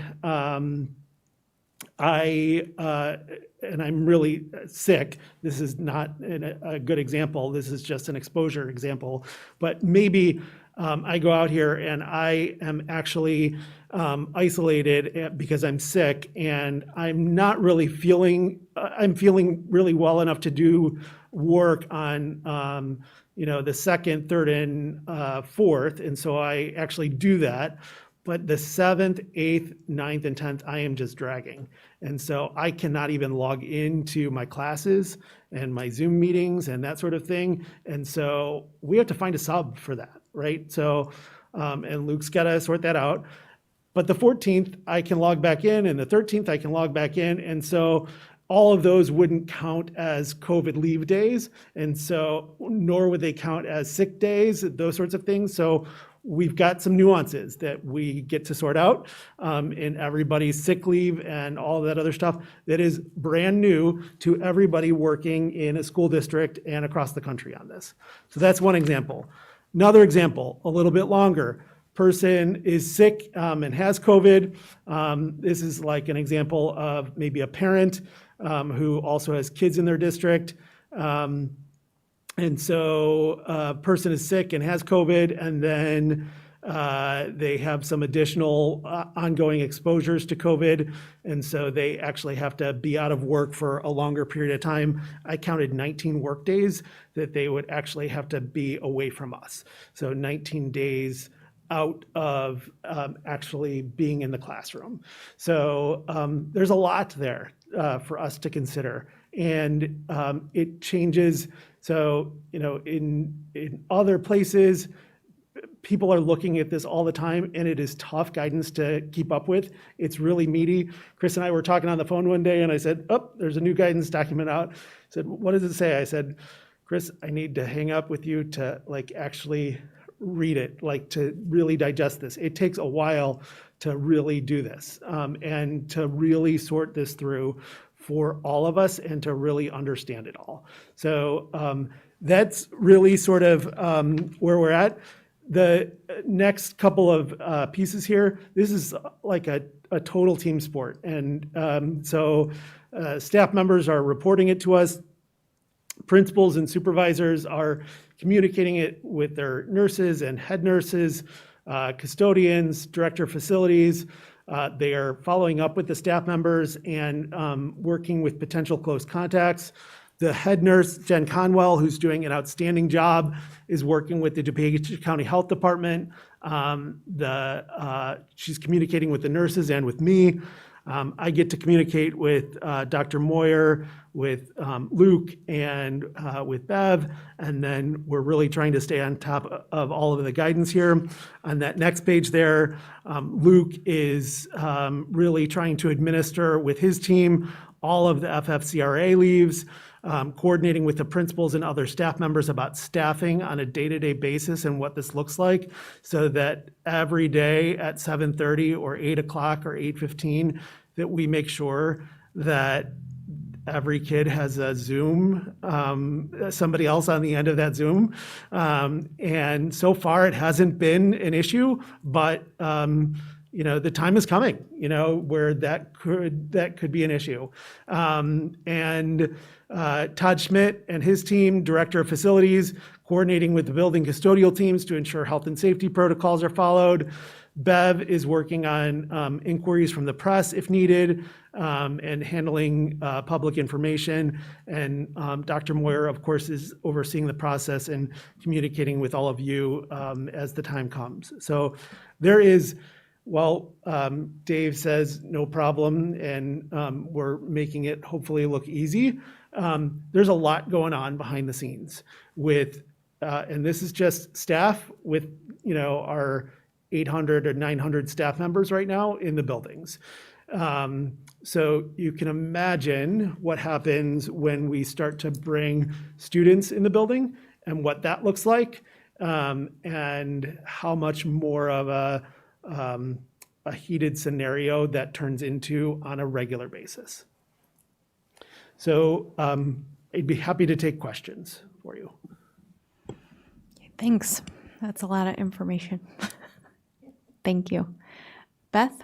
I'm really sick. This is not a good example. This is just an exposure example. But maybe I go out here and I am actually isolated because I'm sick, and I'm not really feeling, I'm feeling really well enough to do work on the second, third, and fourth, and so I actually do that. But the 7th, 8th, 9th, and 10th, I am just dragging. And so I cannot even log into my classes and my Zoom meetings and that sort of thing. And so we have to find a sub for that, right? So, and Luke's got to sort that out. But the 14th, I can log back in, and the 13th, I can log back in. And so all of those wouldn't count as COVID leave days. And so, nor would they count as sick days, those sorts of things. So we've got some nuances that we get to sort out in everybody's sick leave and all that other stuff that is brand new to everybody working in a school district and across the country on this. So that's one example. Another example, a little bit longer. Person is sick and has COVID. This is like an example of maybe a parent who also has kids in their district. And so a person is sick and has COVID, and then they have some additional ongoing exposures to COVID, and so they actually have to be out of work for a longer period of time. I counted 19 work days that they would actually have to be away from us. So 19 days out of actually being in the classroom. So there's a lot there for us to consider, and it changes. So, in other places, people are looking at this all the time, and it is tough guidance to keep up with. It's really meaty. Chris and I were talking on the phone one day, and I said, oh, there's a new guidance document out. I said, what does it say? I said, Chris, I need to hang up with you to actually read it, to really digest this. It takes a while to really do this and to really sort this through for all of us and to really understand it all. So that's really sort of where we're at. The next couple of pieces here, this is like a total team sport. And so staff members are reporting it to us. Principals and supervisors are communicating it with their nurses and head nurses, custodians, director of facilities. They are following up with the staff members and working with potential close contacts. The head nurse, Jen Conwell, who's doing an outstanding job, is working with the DuPage County Health Department. She's communicating with the nurses and with me. I get to communicate with Dr. Moyer, with Luke, and with Bev, and then we're really trying to stay on top of all of the guidance here. On that next page there, Luke is really trying to administer with his team all of the FFCRA leaves, coordinating with the principals and other staff members about staffing on a day-to-day basis and what this looks like, so that every day at 7:30 or 8 o'clock or 8:15, that we make sure that every kid has a Zoom, somebody else on the end of that Zoom. And so far, it hasn't been an issue, but the time is coming, where that could be an issue. And Todd Schmidt and his team, Director of Facilities, coordinating with the building custodial teams to ensure health and safety protocols are followed. Bev is working on inquiries from the press if needed, and handling public information. And Dr. Moyer, of course, is overseeing the process and communicating with all of you as the time comes. So there is, Dave says no problem, and we're making it hopefully look easy. There's a lot going on behind the scenes with, and this is just staff with, our 800 or 900 staff members right now in the buildings. So you can imagine what happens when we start to bring students in the building and what that looks like, and how much more of a heated scenario that turns into on a regular basis. So I'd be happy to take questions for you. Thanks. That's a lot of information. Thank you. Beth?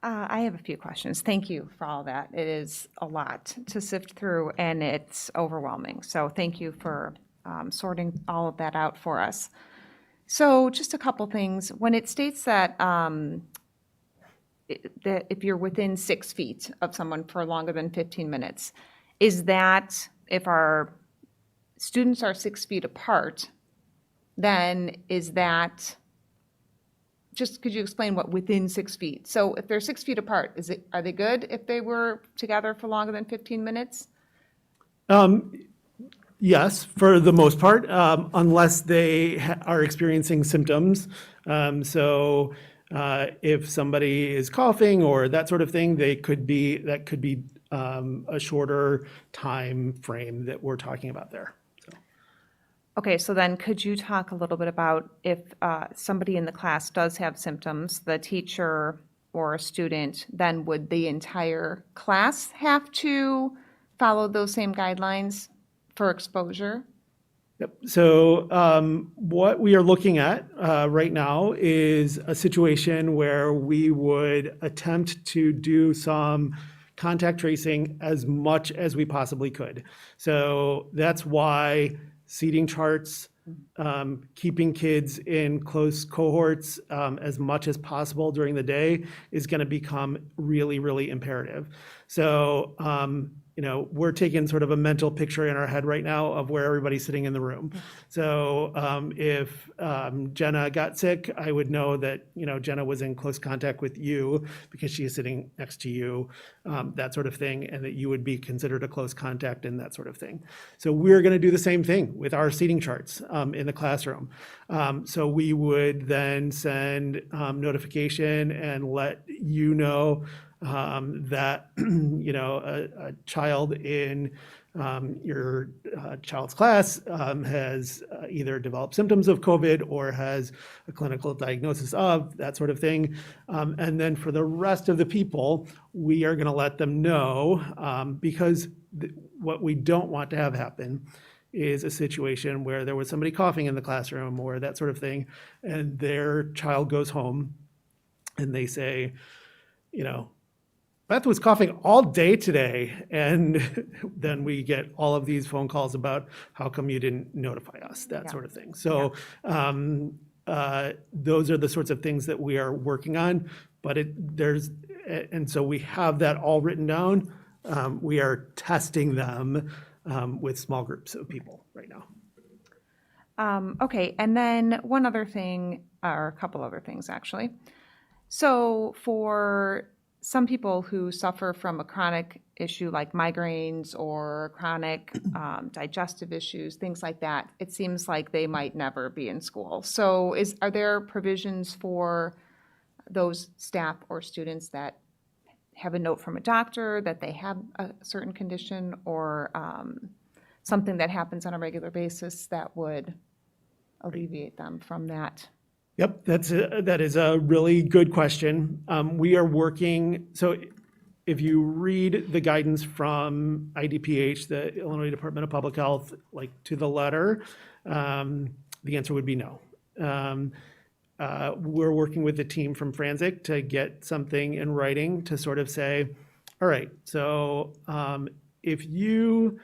I have a few questions. Thank you for all that. It is a lot to sift through, and it's overwhelming. So thank you for sorting all of that out for us. So just a couple things. When it states that that if you're within 6 feet of someone for longer than 15 minutes, is that if our students are 6 feet apart, then is that, just could you explain what within 6 feet? So if they're 6 feet apart, are they good if they were together for longer than 15 minutes? Yes, for the most part, unless they are experiencing symptoms. If somebody is coughing or that sort of thing, that could be a shorter time frame that we're talking about there. Okay, so then could you talk a little bit about if somebody in the class does have symptoms, the teacher or a student, then would the entire class have to follow those same guidelines for exposure? Yep. So what we are looking at right now is a situation where we would attempt to do some contact tracing as much as we possibly could. So that's why seating charts, keeping kids in close cohorts as much as possible during the day is going to become really, really imperative. So, we're taking sort of a mental picture in our head right now of where everybody's sitting in the room. So if Jenna got sick, I would know that, Jenna was in close contact with you because she is sitting next to you, that sort of thing, and that you would be considered a close contact and that sort of thing. So we're going to do the same thing with our seating charts in the classroom. So we would then send notification and let you know that a child in your child's class has either developed symptoms of COVID or has a clinical diagnosis of that sort of thing. And then for the rest of the people, we are going to let them know because what we don't want to have happen is a situation where there was somebody coughing in the classroom or that sort of thing, and their child goes home and they say, Beth was coughing all day today, and then we get all of these phone calls about how come you didn't notify us, that sort of thing. So those are the sorts of things that we are working on, but and so we have that all written down. We are testing them with small groups of people right now. Okay, and then one other thing, or a couple other things, actually. So for some people who suffer from a chronic issue like migraines or chronic digestive issues, things like that, it seems like they might never be in school. So are there provisions for those staff or students that have a note from a doctor that they have a certain condition or something that happens on a regular basis that would alleviate them from that? Yep, that is a really good question. We are working, so if you read the guidance from IDPH, the Illinois Department of Public Health, like to the letter, the answer would be no. We're working with the team from Franzik to get something in writing to sort of say, all right, so if you,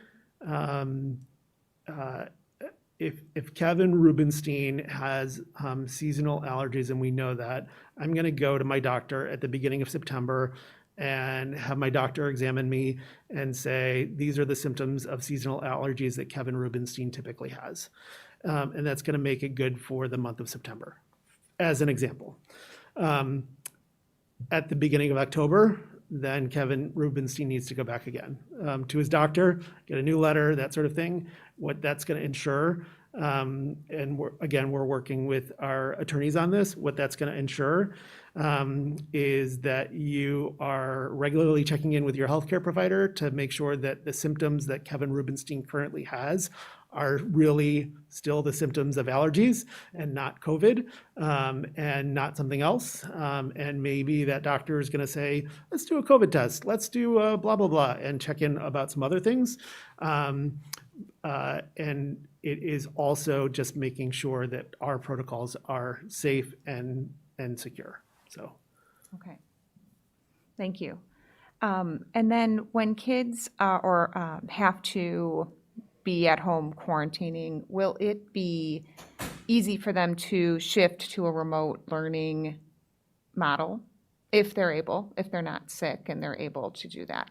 if Kevin Rubenstein has seasonal allergies and we know that, I'm going to go to my doctor at the beginning of September and have my doctor examine me and say, these are the symptoms of seasonal allergies that Kevin Rubenstein typically has. And that's going to make it good for the month of September, as an example. At the beginning of October, then Kevin Rubenstein needs to go back again to his doctor, get a new letter, that sort of thing. What that's going to ensure, and we're working with our attorneys on this, what that's going to ensure is that you are regularly checking in with your healthcare provider to make sure that the symptoms that Kevin Rubenstein currently has are really still the symptoms of allergies and not COVID and not something else. And maybe that doctor is going to say, let's do a COVID test, let's do blah, blah, blah, and check in about some other things. And it is also just making sure that our protocols are safe and secure. So, okay, thank you. And then when kids have to be at home quarantining, will it be easy for them to shift to a remote learning model if they're not sick and they're able to do that?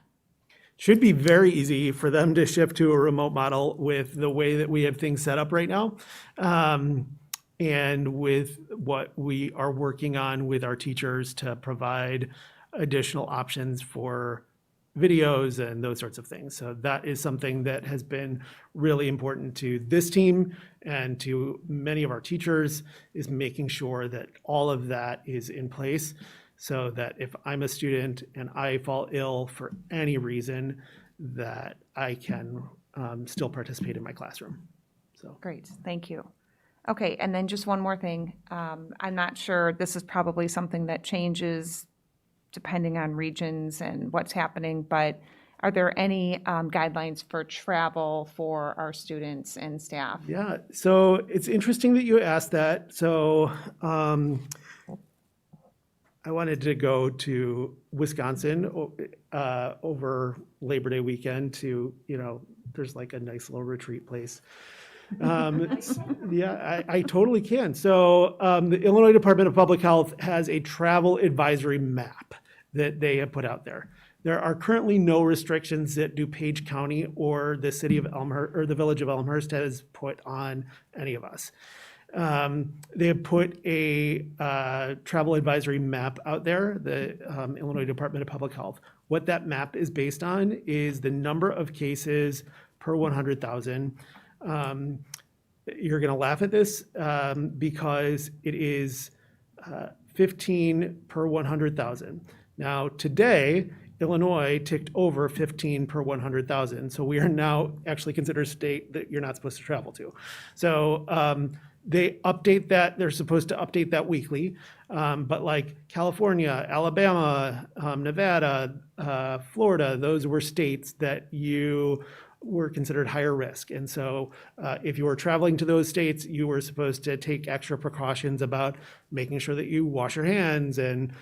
should be very easy for them to shift to a remote model with the way that we have things set up right now. And with what we are working on with our teachers to provide additional options for videos and those sorts of things. So that is something that has been really important to this team and to many of our teachers, is making sure that all of that is in place so that if I'm a student and I fall ill for any reason, that I can still participate in my classroom. So. Great, thank you. Okay, and then just one more thing. I'm not sure, this is probably something that changes depending on regions and what's happening, but are there any guidelines for travel for our students and staff? Yeah, so it's interesting that you asked that. So I wanted to go to Wisconsin over Labor Day weekend to, there's like a nice little retreat place. Yeah, I totally can. So the Illinois Department of Public Health has a travel advisory map that they have put out there. There are currently no restrictions that DuPage County or the city of Elmhurst or the village of Elmhurst has put on any of us. They have put a travel advisory map out there, the Illinois Department of Public Health. What that map is based on is the number of cases per 100,000. You're going to laugh at this because it is 15 per 100,000. Now, today, Illinois ticked over 15 per 100,000. So we are now actually considered a state that you're not supposed to travel to. So they update that. They're supposed to update that weekly. But like California, Alabama, Nevada, Florida, those were states that you were considered higher risk. And so if you were traveling to those states, you were supposed to take extra precautions about making sure that you wash your hands and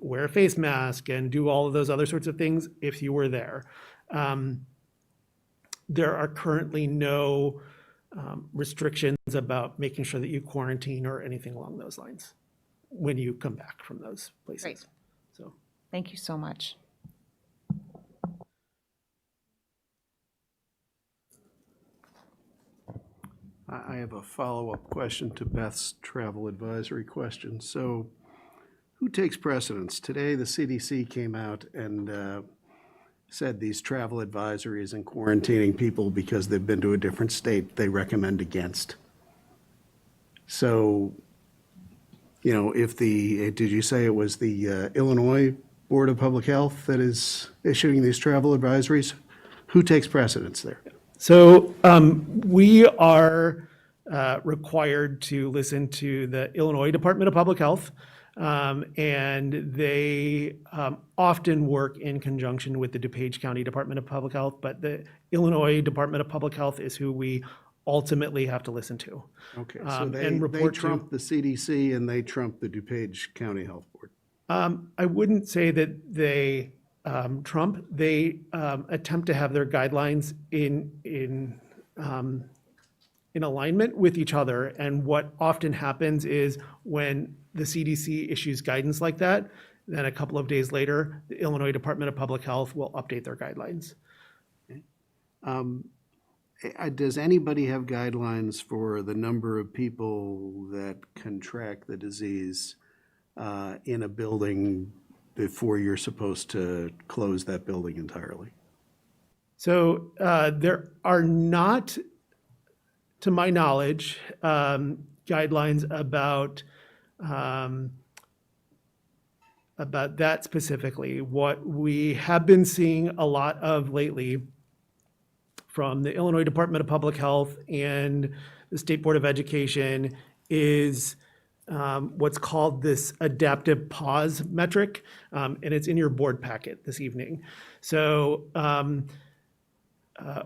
wear a face mask and do all of those other sorts of things if you were there. There are currently no restrictions about making sure that you quarantine or anything along those lines when you come back from those places. Great. So. Thank you so much. I have a follow-up question to Beth's travel advisory question. So who takes precedence? Today, the CDC came out and said these travel advisories and quarantining people because they've been to a different state they recommend against. So, if did you say it was the Illinois Board of Public Health that is issuing these travel advisories? Who takes precedence there? So we are required to listen to the Illinois Department of Public Health, and they often work in conjunction with the DuPage County Department of Public Health, but the Illinois Department of Public Health is who we ultimately have to listen to. Okay, so and they report to. trump the CDC and they trump the DuPage County Health Board. I wouldn't say that they trump. They attempt to have their guidelines in alignment with each other. And what often happens is when the CDC issues guidance like that, then a couple of days later, the Illinois Department of Public Health will update their guidelines. Does anybody have guidelines for the number of people that contract the disease in a building before you're supposed to close that building entirely? So there are not, to my knowledge, guidelines about that specifically. What we have been seeing a lot of lately from the Illinois Department of Public Health and the State Board of Education is what's called this adaptive pause metric, and it's in your board packet this evening. So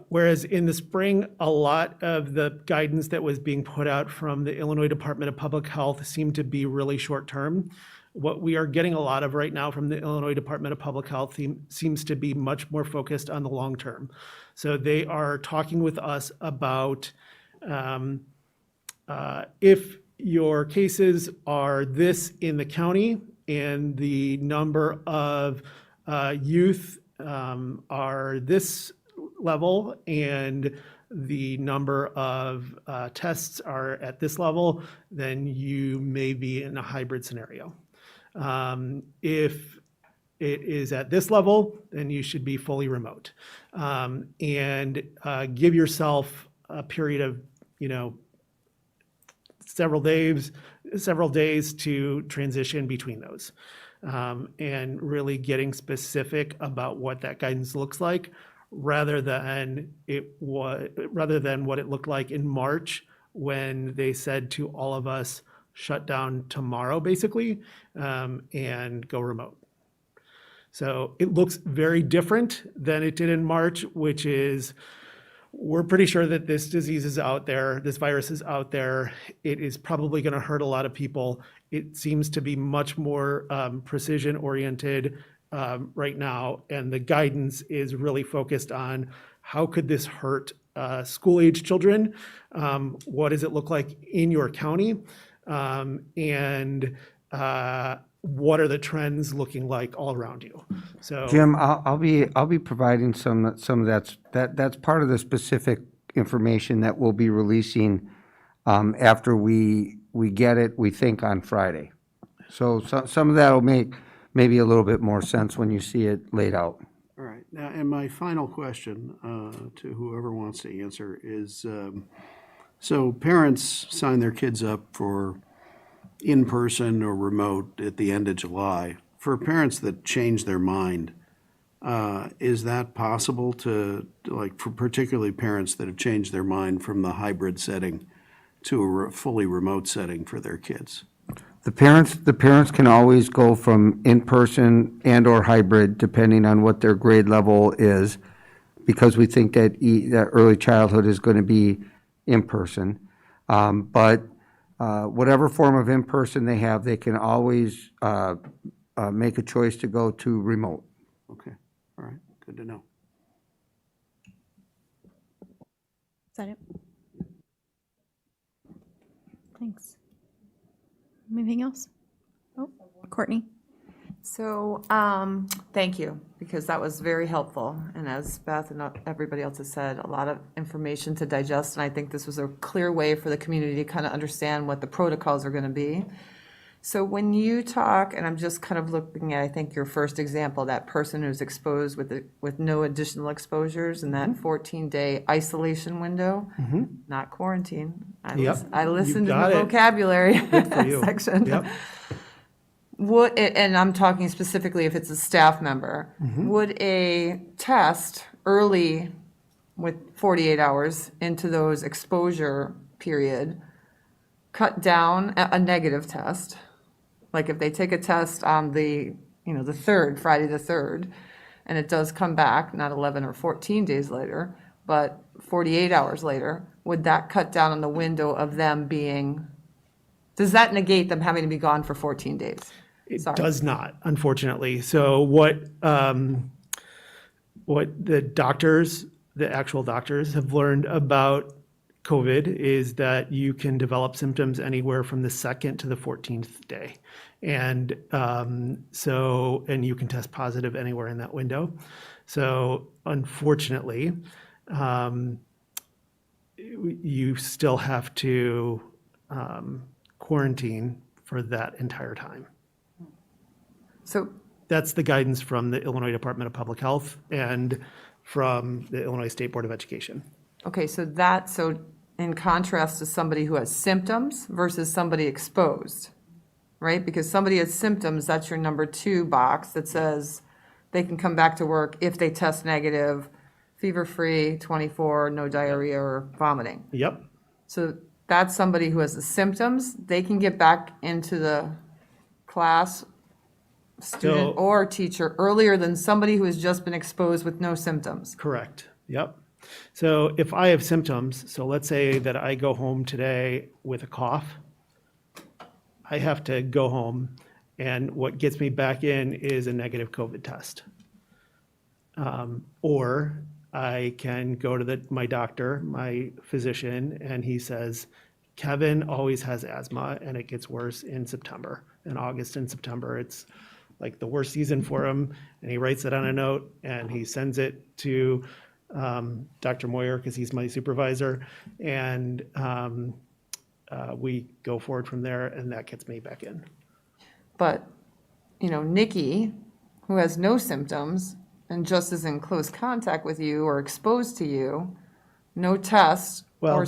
whereas in the spring, a lot of the guidance that was being put out from the Illinois Department of Public Health seemed to be really short-term. What we are getting a lot of right now from the Illinois Department of Public Health seems to be much more focused on the long term. So they are talking with us about if your cases are this in the county and the number of youth are this level and the number of tests are at this level, then you may be in a hybrid scenario. If it is at this level, then you should be fully remote. And give yourself a period of, several days to transition between those. And really getting specific about what that guidance looks like, rather than what it looked like in March when they said to all of us, shut down tomorrow, basically, and go remote. So it looks very different than it did in March, which is, we're pretty sure that this disease is out there, this virus is out there. It is probably going to hurt a lot of people. It seems to be much more precision oriented right now, and the guidance is really focused on how could this hurt school-age children? What does it look like in your county? And what are the trends looking like all around you? So Jim, I'll be providing some of that's part of the specific information that we'll be releasing after we get it, we think, on Friday. So some of that will make maybe a little bit more sense when you see it laid out. All right. Now, and my final question to whoever wants to answer is, so parents sign their kids up for in-person or remote at the end of July. For parents that change their mind, is that possible to, like, for particularly parents that have changed their mind from the hybrid setting to a fully remote setting for their kids? The parents can always go from in-person and/or hybrid, depending on what their grade level is, because we think that that early childhood is going to be in-person. But whatever form of in-person they have, they can always make a choice to go to remote. Okay, all right, good to know. Is that it? Thanks. Anything else? Oh, Courtney? So, thank you, because that was very helpful. And as Beth and everybody else has said, a lot of information to digest. And I think this was a clear way for the community to kind of understand what the protocols are going to be. So when you talk, and I'm just kind of looking at, I think, your first example, that person who's exposed with no additional exposures in that 14-day isolation window, not quarantine. I listened to got the it. vocabulary Good for you. section. Yep. And I'm talking specifically if it's a staff member, would a test early with 48 hours into those exposure period cut down a negative test? Like if they take a test on the 3rd, Friday the 3rd, and it does come back, not 11 or 14 days later, but 48 hours later, would that cut down on the window of them being, does that negate them having to be gone for 14 days? It Sorry. does not, unfortunately. So what the doctors, the actual doctors, have learned about COVID is that you can develop symptoms anywhere from the 2nd to the 14th day. And and you can test positive anywhere in that window. So unfortunately, you still have to quarantine for that entire time. So That's the guidance from the Illinois Department of Public Health and from the Illinois State Board of Education. okay, so in contrast to somebody who has symptoms versus somebody exposed, right? Because somebody has symptoms, that's your number 2 box that says they can come back to work if they test negative, fever-free, 24, no diarrhea or vomiting. Yep, So that's somebody who has the symptoms, they can get back into the class, student So- or teacher, earlier than somebody who has just been exposed with no symptoms. correct. Yep. So if I have symptoms, so let's say that I go home today with a cough, I have to go home, and what gets me back in is a negative COVID test. Or I can go to my doctor, my physician, and he says, Kevin always has asthma, and it gets worse in September. In August and September, it's like the worst season for him, and he writes it on a note and he sends it to Dr. Moyer, because he's my supervisor, and we go forward from there, and that gets me back in. But, Nikki, who has no symptoms and just is in close contact with you or exposed to you, no tests, Well, or,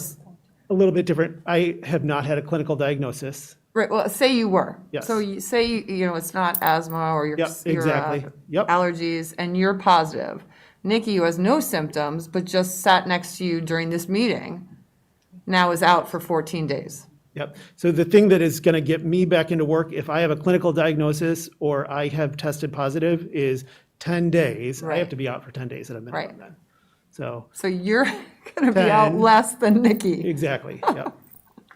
a little bit different. I have not had a clinical diagnosis. right, well, say you were. Yes. So you say, it's not asthma or your Yep, exactly. Yep. allergies, and you're positive. Nikki, who has no symptoms, but just sat next to you during this meeting, now is out for 14 days. Yep. So the thing that is going to get me back into work, if I have a clinical diagnosis or I have tested positive, is 10 days. I Right. have to be out for 10 days at a minimum Right. then. So, So you're going to be out 10. less than Nikki. exactly, yep,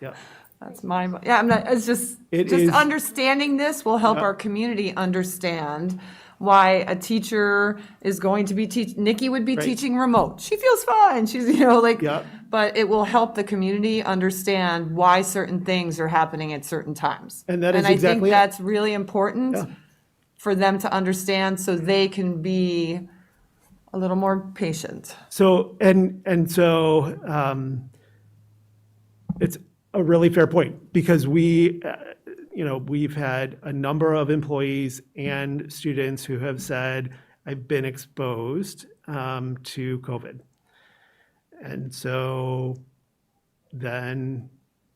yep. That's it's just, It just is- understanding this will help our community understand why a teacher is going to be Nikki would be Right. teaching remote. She feels fine. She's, Yep. but it will help the community understand why certain things are happening at certain times. And that is I exactly it. think that's really important Yeah. for them to understand so they can be a little more patient. So, so it's a really fair point, because we've had a number of employees and students who have said, I've been exposed to COVID. And so then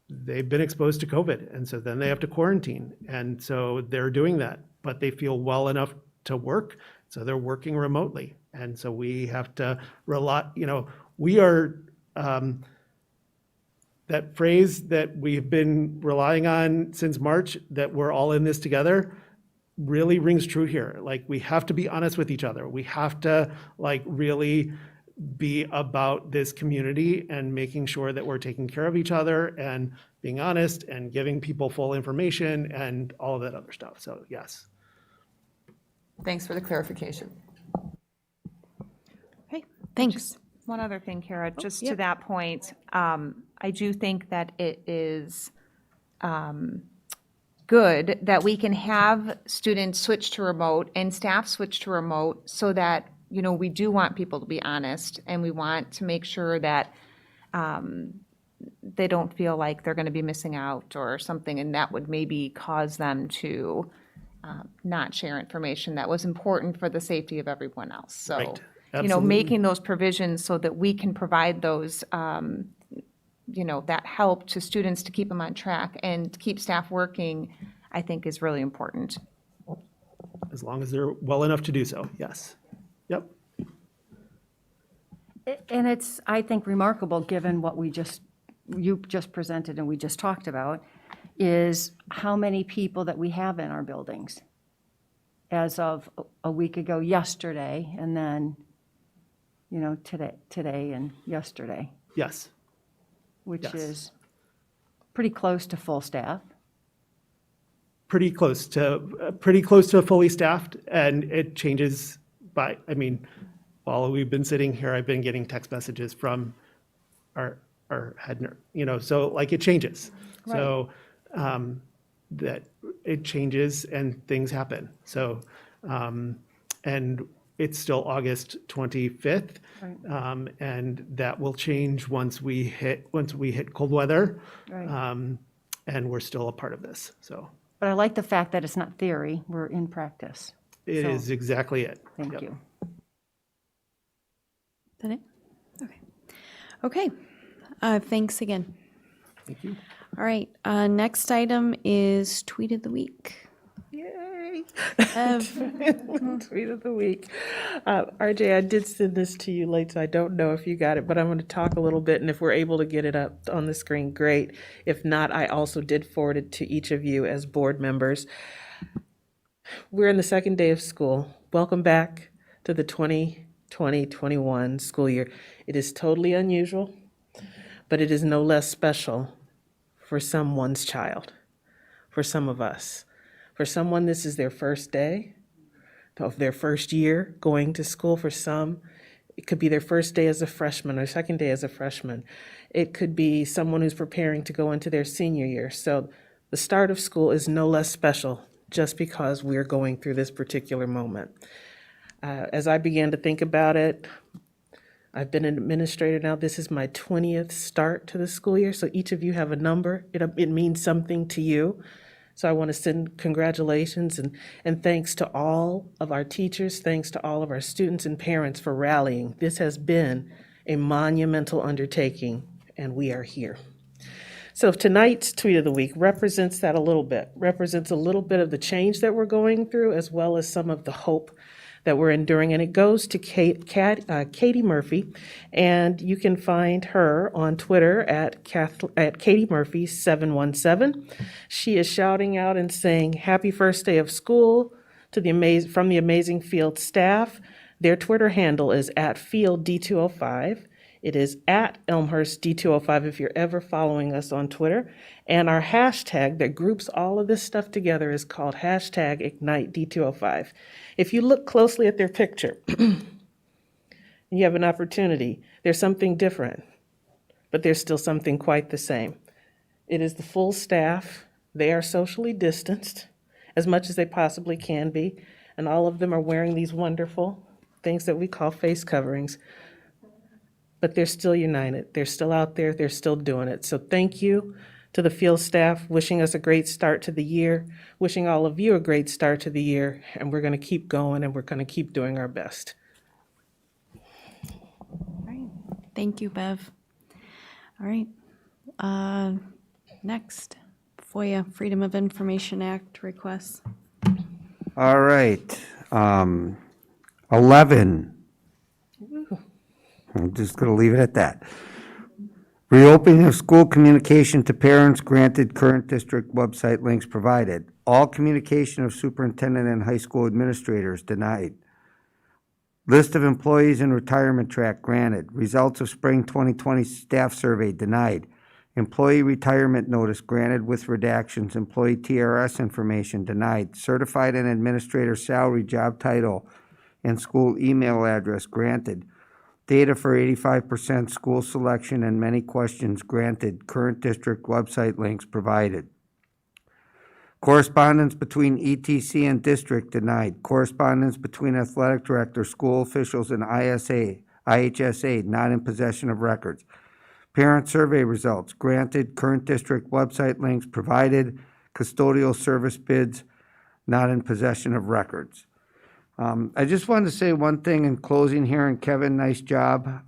they've been exposed to COVID, and so then they have to quarantine. And so they're doing that, but they feel well enough to work, so they're working remotely. And so we have to rely, we are, that phrase that we've been relying on since March, that we're all in this together, really rings true here. Like, we have to be honest with each other. We have to really be about this community and making sure that we're taking care of each other and being honest and giving people full information and all of that other stuff. So, yes. Thanks for the clarification. Okay, thanks. One other thing, Kara, just to yep. that point, I do think that it is good that we can have students switch to remote and staff switch to remote, so that, we do want people to be honest, and we want to make sure that they don't feel like they're going to be missing out or something, and that would maybe cause them to not share information that was important for the safety of everyone else. So, Right. Absolutely. making those provisions so that we can provide those, that help to students to keep them on track and keep staff working, I think is really important. As long as they're well enough to do so, yes. Yep. And it's, I think, remarkable, given what you just presented and we just talked about, is how many people that we have in our buildings as of a week ago, yesterday, and then, today and yesterday, Yes. which Yes. is pretty close to full staff. Pretty close to fully staffed, and it changes while we've been sitting here, I've been getting text messages from our head nurse, so it changes. So, that it changes and things happen. So, and it's still August 25th. And that will change once we hit cold weather. Right. And we're still a part of this, so. But I like the fact that it's not theory, we're in practice. It So, is exactly it. Thank Yep. you. That it? Okay. Okay, thanks again. Thank you. All right, next item is Tweet of the Week. Yay! Ev. Tweet of the week. RJ, I did send this to you late, so I don't know if you got it, but I'm going to talk a little bit, and if we're able to get it up on the screen, great. If not, I also did forward it to each of you as board members. We're in the second day of school. Welcome back to the 2020-21 school year. It is totally unusual, but it is no less special for someone's child, for some of us. For someone, this is their first day of their first year going to school. For some, it could be their first day as a freshman or second day as a freshman. It could be someone who's preparing to go into their senior year. So the start of school is no less special just because we're going through this particular moment. As I began to think about it, I've been an administrator now. This is my 20th start to the school year, so each of you have a number. It means something to you. So I want to send congratulations and thanks to all of our teachers, thanks to all of our students and parents for rallying. This has been a monumental undertaking, and we are here. So tonight's tweet of the week represents that a little bit, represents a little bit of the change that we're going through, as well as some of the hope that we're enduring, and it goes to Katie Murphy, and you can find her on Twitter at Katie Murphy 717. She is shouting out and saying, "Happy first day of school to from the amazing field staff." Their Twitter handle is at Field D205. It is at Elmhurst D205 if you're ever following us on Twitter. And our hashtag that groups all of this stuff together is called hashtag Ignite D205. If you look closely at their picture, you have an opportunity. There's something different, but there's still something quite the same. It is the full staff. They are socially distanced as much as they possibly can be, and all of them are wearing these wonderful things that we call face coverings. But they're still united. They're still out there. They're still doing it. So thank you to the field staff, wishing us a great start to the year, wishing all of you a great start to the year, and we're going to keep going and we're going to keep doing our best. All right. Thank you, Bev. All right. Next, FOIA, Freedom of Information Act requests. All right. 11. I'm just going to leave it at that. Reopening of school communication to parents granted, current district website links provided. All communication of superintendent and high school administrators denied. List of employees in retirement track granted. Results of spring 2020 staff survey denied. Employee retirement notice granted with redactions. Employee TRS information denied. Certified and administrator salary, job title, and school email address granted. Data for 85% school selection and many questions granted. Current district website links provided. Correspondence between ETC and district denied. Correspondence between athletic director, school officials, and IHSA not in possession of records. Parent survey results granted. Current district website links provided. Custodial service bids not in possession of records. I just wanted to say one thing in closing here, and Kevin, nice job.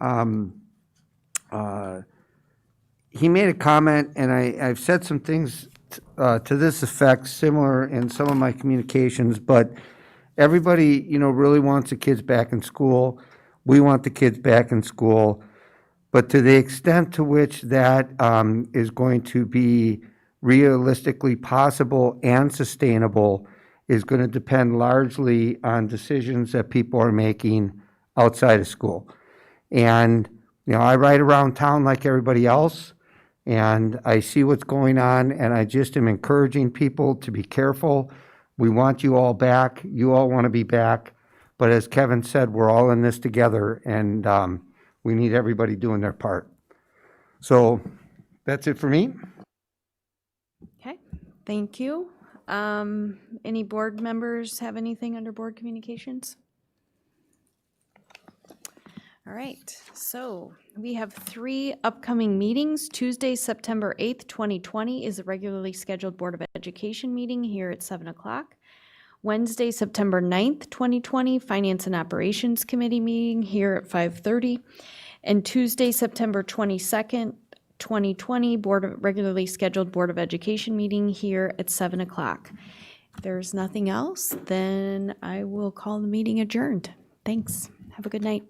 He made a comment, and I've said some things to this effect, similar in some of my communications, but everybody, really wants the kids back in school. We want the kids back in school. But to the extent to which that is going to be realistically possible and sustainable is going to depend largely on decisions that people are making outside of school. And, I ride around town like everybody else, and I see what's going on, and I just am encouraging people to be careful. We want you all back. You all want to be back. But as Kevin said, we're all in this together, and we need everybody doing their part. So that's it for me. Okay, thank you. Any board members have anything under board communications? All right, so we have 3 upcoming meetings. Tuesday, September 8th, 2020 is a regularly scheduled Board of Education meeting here at 7 o'clock. Wednesday, September 9th, 2020, Finance and Operations Committee meeting here at 5:30. And Tuesday, September 22nd, 2020, regularly scheduled Board of Education meeting here at 7 o'clock. If there's nothing else, then I will call the meeting adjourned. Thanks. Have a good night.